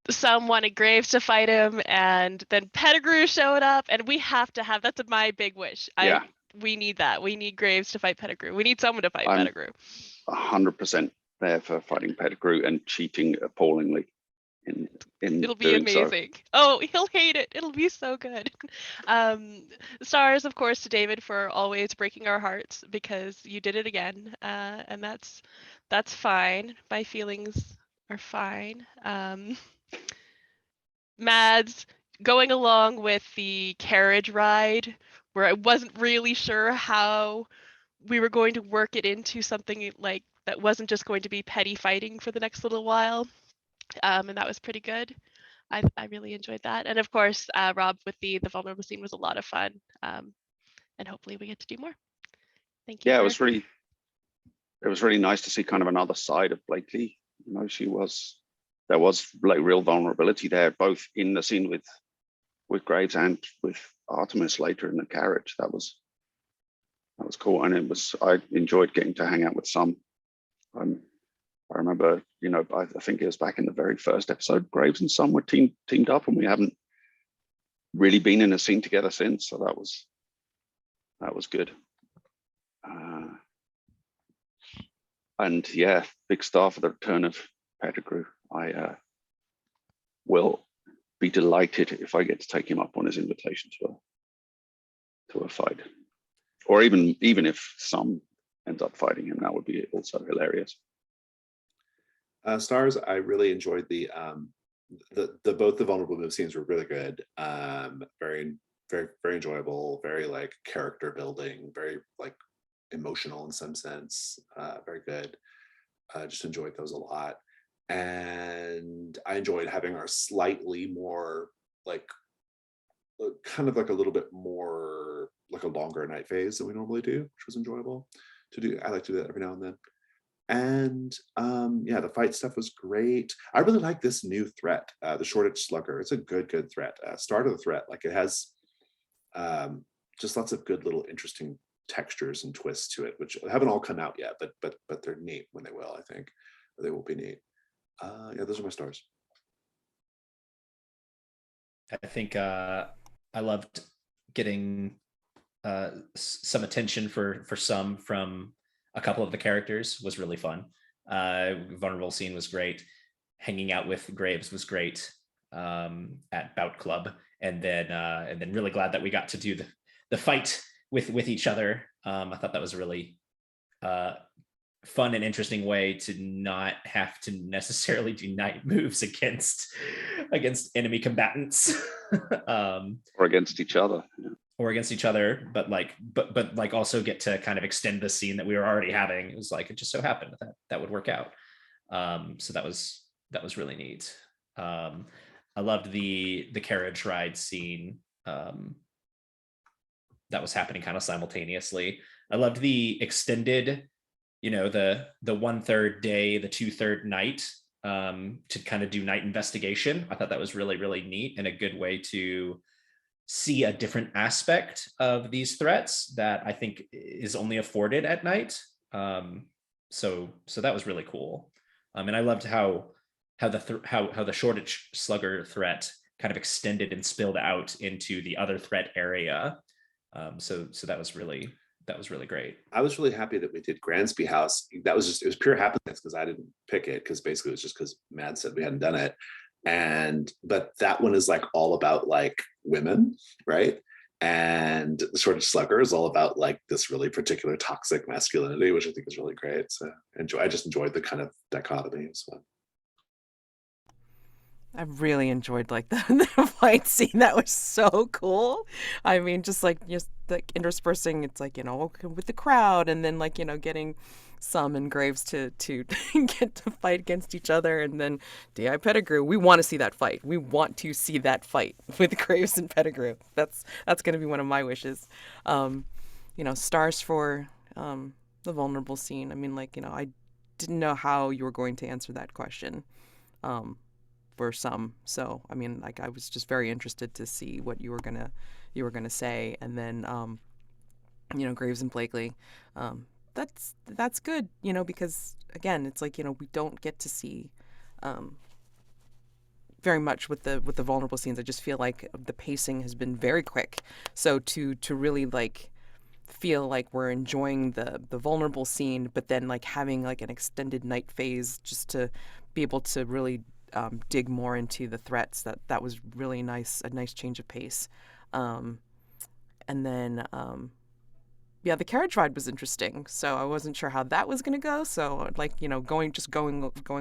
some wanted Graves to fight him, and then Pettigrew showed up, and we have to have, that's my big wish. Yeah. We need that. We need Graves to fight Pettigrew. We need someone to fight Pettigrew. 100% there for fighting Pettigrew and cheating appallingly. It'll be amazing. So. Oh, he'll hate it. It'll be so good. Stars, of course, to David for always breaking our hearts, because you did it again, and that's fine. My feelings are fine. Mads, going along with the carriage ride, where I wasn't really sure how we were going to work it into something like that wasn't just going to be petty fighting for the next little while. And that was pretty good. I really enjoyed that. And of course, Rob with the vulnerable scene was a lot of fun. And hopefully we get to do more. Thank you. Yeah, it was really nice to see kind of another side of Blakely. There was like real vulnerability there, both in the scene with Graves and with Artemis later in the carriage. That was cool. And I enjoyed getting to hang out with some. I remember, I think it was back in the very first episode, Graves and some were teamed up, and we haven't really been in a scene together since. So that was good. And yeah, big star for the return of Pettigrew. I will be delighted if I get to take him up on his invitation to a fight, or even if some ends up fighting him, that would be also hilarious. Stars, I really enjoyed the both the vulnerable move scenes were really good. Very enjoyable, very like character building, very like emotional in some sense. Very good. Just enjoyed those a lot. And I enjoyed having our slightly more like kind of like a little bit more like a longer night phase than we normally do, which was enjoyable to do. I like to do that every now and then. And yeah, the fight stuff was great. I really like this new threat, the Shoreditch Slugger. It's a good threat. Start of the threat, like it has just lots of good little interesting textures and twists to it, which haven't all come out yet, but they're neat when they will. I think they will be neat. Yeah, those are my stars. I think I loved getting some attention for some from a couple of the characters was really fun. Vulnerable scene was great. Hanging out with Graves was great at Bout Club, and then really glad that we got to do the fight with each other. I thought that was a really fun and interesting way to not have to necessarily do night moves against enemy combatants or against each other. Or against each other, but like also get to kind of extend the scene that we were already having. It was like, it just so happened that would work out. So that was really neat. I loved the carriage ride scene that was happening kind of simultaneously. I loved the extended, the 1/3 day, the 2/3 night to kind of do night investigation. I thought that was really, really neat and a good way to see a different aspect of these threats that I think is only afforded at night. So that was really cool. And I loved how the Shoreditch Slugger threat kind of extended and spilled out into the other threat area. So that was really great. I was really happy that we did Gransby House. It was pure happenstance because I didn't pick it, because basically it was just because Mad said we hadn't done it. But that one is like all about like women, right? And the Shoreditch Slugger is all about like this really particular toxic masculinity, which I think is really great. So I just enjoyed the kind of dichotomy as well. I really enjoyed like the fight scene. That was so cool. I mean, just like interspersing, it's like, with the crowd, and then like, getting some and Graves to get to fight against each other, and then D.I. Pettigrew. We want to see that fight. We want to see that fight with Graves and Pettigrew. That's going to be one of my wishes. Stars for the vulnerable scene. I mean, like, I didn't know how you were going to answer that question. For some, so I mean, like, I was just very interested to see what you were gonna say, and then Graves and Blakely, that's good, because again, it's like, we don't get to see very much with the vulnerable scenes. I just feel like the pacing has been very quick, so to really like feel like we're enjoying the vulnerable scene, but then like having like an extended night phase just to be able to really dig more into the threats, that was really nice, a nice change of pace. And then the carriage ride was interesting, so I wasn't sure how that was going to go, so like, going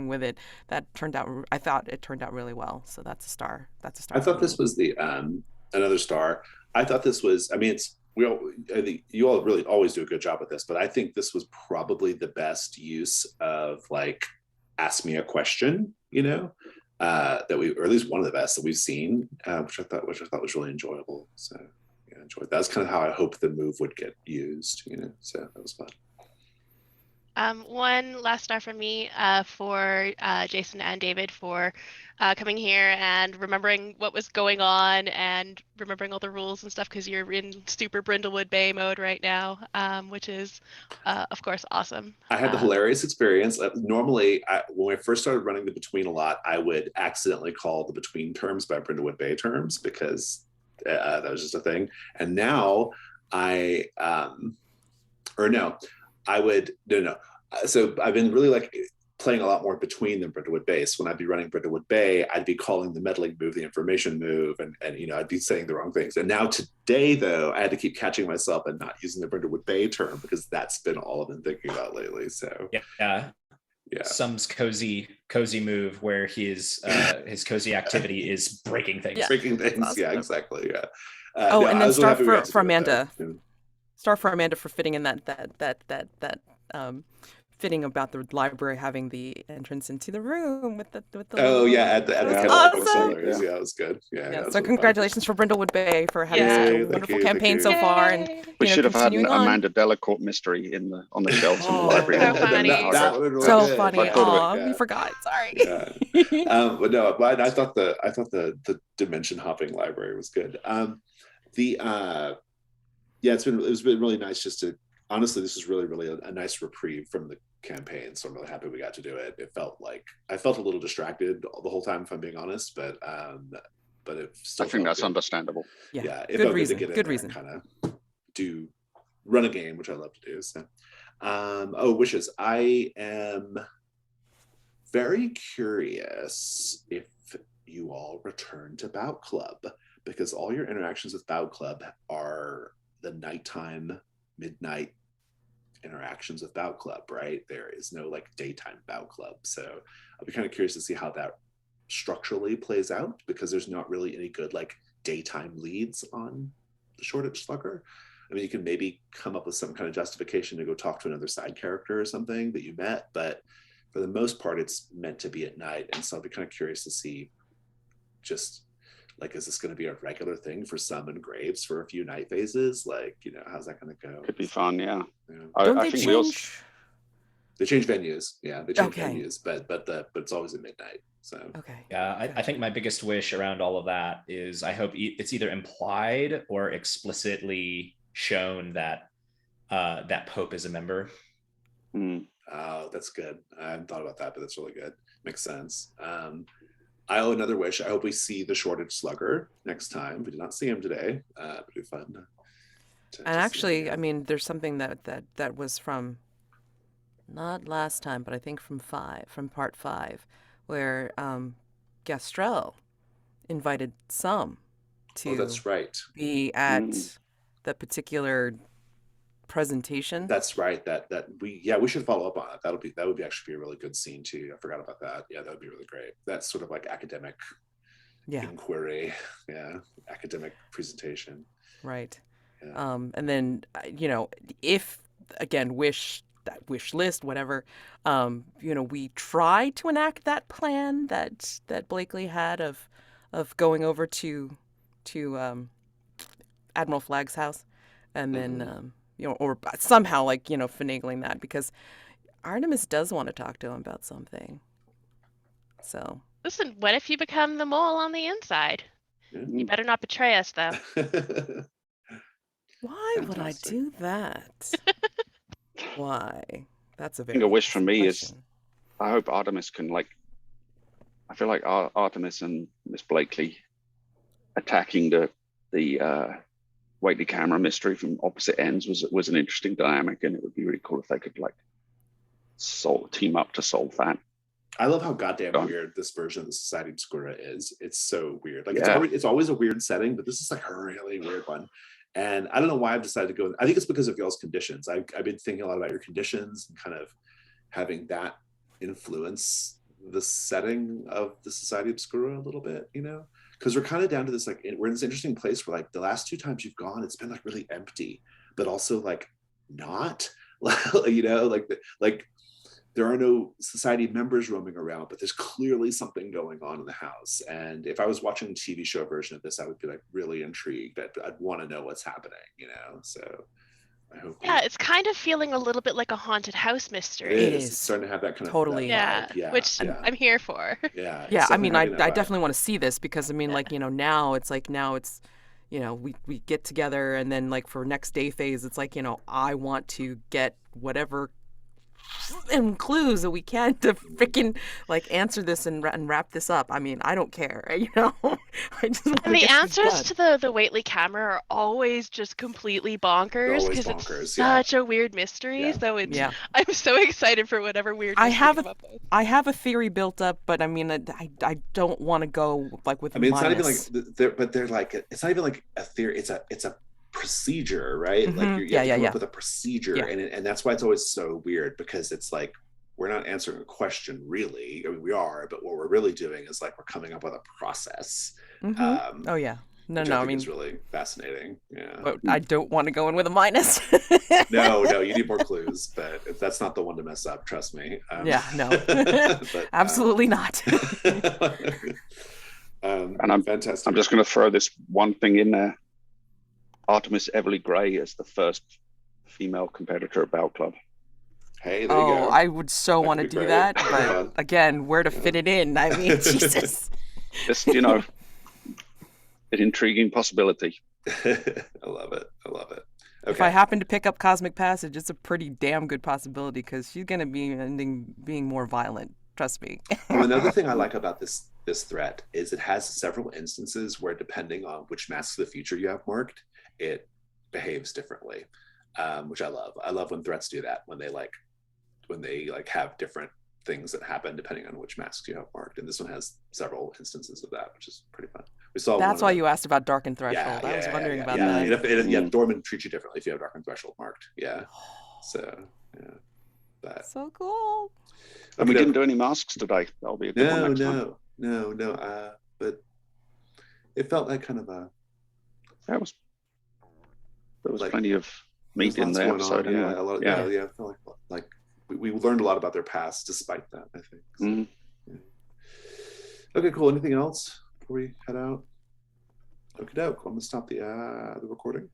with it, I thought it turned out really well, so that's a star. I thought this was the another star. I thought this was, I mean, I think you all really always do a good job with this, but I think this was probably the best use of like ask me a question, or at least one of the best that we've seen, which I thought was really enjoyable. So yeah, I enjoyed that. That's kind of how I hoped the move would get used, so that was fun. One last star from me for Jason and David for coming here and remembering what was going on and remembering all the rules and stuff, because you're in super Brindlewood Bay mode right now, which is, of course, awesome. I had the hilarious experience. Normally, when I first started running the Between a lot, I would accidentally call the Between terms by Brindlewood Bay terms, because that was just a thing. And now So I've been really like playing a lot more Between than Brindlewood Bay. So when I'd be running Brindlewood Bay, I'd be calling the meddling move the information move, and I'd be saying the wrong things. And now today, though, I had to keep catching myself and not using the Brindlewood Bay term, because that's been all I've been thinking about lately. So yeah. Sum's cozy move where his cozy activity is breaking things. Yeah. Breaking things. Awesome. Yeah, exactly. Yeah. And then star for Amanda. Star for Amanda for fitting in that fitting about the library having the entrance into the room with the at the awesome. Yeah, it was good. Yeah. So congratulations for Brindlewood Bay for having such a wonderful campaign so far, and we should have had an Amanda Delacourt mystery on the shelves in the library. So funny. So funny. Oh, we forgot. Sorry. Yeah. But I thought the dimension hopping library was good. It's been really nice just to, honestly, this is really, really a nice reprieve from the campaign. So I'm really happy we got to do it. It felt like I felt a little distracted the whole time, if I'm being honest, but it still, I think that's good. Understandable. Yeah. Good reason. Good reason. Kind of do run a game, which I love to do. So, oh, wishes. I am very curious if you all return to Bout Club, because all your interactions with Bout Club are the nighttime, midnight interactions with Bout Club, right? There is no like daytime Bout Club. So I'll be kind of curious to see how that structurally plays out, because there's not really any good like daytime leads on the Shoreditch Slugger. I mean, you can maybe come up with some kind of justification to go talk to another side character or something that you met, but for the most part, it's meant to be at night. And so I'll be kind of curious to see just like, is this going to be a regular thing for some and Graves for a few night phases? Like, you know, how's that going to go? Could be fun, yeah. Don't I they think change? They change venues, yeah. They change Okay. venues, but it's always at midnight. So Okay. Yeah, I think my biggest wish around all of that is I hope it's either implied or explicitly shown that that Pope is a member. Mm. Oh, that's good. I hadn't thought about that, but that's really good. Makes sense. I owe another wish. I hope we see the Shoreditch Slugger next time. We did not see him today. It'd be fun. And actually, I mean, there's something that was from not last time, but I think from part 5, where Gastrell invited some to Oh, that's right. be at the particular presentation. That's right. We should follow up on it. That would actually be a really good scene too. I forgot about that. Yeah, that would be really great. That's sort of like academic inquiry. Yeah, academic presentation. Right. Yeah. And then you know, if again wish list, whatever, you know, we try to enact that plan that Blakely had of going over to Admiral Flagg's house, and then you know, or somehow like, you know, finagling that, because Artemis does want to talk to him about something. So Listen, what if you become the mole on the inside? Yeah. You better not betray us, though. why would I do that? Why? That's a I very think a wish from me question. is I hope Artemis can I feel like Artemis and Miss Blakely attacking the Waitley camera mystery from opposite ends was an interesting dynamic, and it would be really cool if they could like team up to solve that. I love how goddamn weird this version of the Society Obscura is. It's so weird. Like Yeah. it's always a weird setting, but this is like a really weird one. And I don't know why I've decided to go. I think it's because of y'all's conditions. I've been thinking a lot about your conditions and kind of having that influence the setting of the Society Obscura a little bit, you know? Because we're kind of down to this, like, we're in this interesting place where like the last 2 times you've gone, it's been like really empty, but also like not, you know, like there are no society members roaming around, but there's clearly something going on in the house. And if I was watching a TV show version of this, I would be like really intrigued. I'd want to know what's happening, you know? So I hope. Yeah, it's kind of feeling a little bit like a haunted house mystery. It is. It's starting to have that kind Totally. of that vibe. Yeah, which I'm here for. Yeah. Yeah, I mean, I having that vibe. definitely want to see this, because I mean, like, you know, now it's, you know, we get together, and then like for next day phase, it's like, you know, I want to get whatever and clues that we can to freaking like answer this and wrap this up. I mean, I don't care, you know. I just want And to the get this answers done. to the Waitley camera are always just completely bonkers, Always because bonkers, it's yeah. such a weird mystery. Yeah. So it's Yeah. I'm so excited for whatever weird I mystery have they come up with. I have a theory built up, but I mean, I don't want to go like with. I mean, it's not even minus. like they're like, it's not even like a theory. It's a procedure, right? Like you have to come up with a procedure, and that's why it's always so weird, because it's like we're not answering a question really. I mean, we are, but what we're really doing is like we're coming up with a process. Oh yeah, no, which no. I I think mean, is really fascinating. Yeah. but I don't want to go in with a minus. No, you need more clues, but that's not the one to mess up. Trust me. Yeah, no, but, absolutely not. And I'm fantastic. I'm just going to throw this one thing in there. Artemis Everly Gray as the first female competitor at Bout Club. Hey, there you go. I would so want to could be do great. that, Yeah. but again, where to fit it in? I mean, Jesus. Just, you know, an intriguing possibility. I love it. Okay. If I happen to pick up Cosmic Passage, it's a pretty damn good possibility, because she's going to be ending being more violent. Trust me. Well, another thing I like about this threat is it has several instances where, depending on which Masks of the Future you have marked, it behaves differently, which I love. I love when threats do that, when they have different things that happen depending on which masks you have marked. And this one has several instances of that, which is pretty fun. We saw That's one why of you asked about Darkened Threshold. I was wondering about that. Yeah, Dorman treats you differently if you have Darkened Threshold marked. Yeah. So yeah. But So cool. And we didn't do any masks today. That'll be a good one next time. No. But it felt like kind of a. There was like, plenty of meat in the going episode. On. Anyway. Yeah, a lot. Yeah. It felt like we learned a lot about their past despite that, I think. So, yeah. Okay, cool. Anything else before we head out? Okay, doke. I'm gonna stop the recording.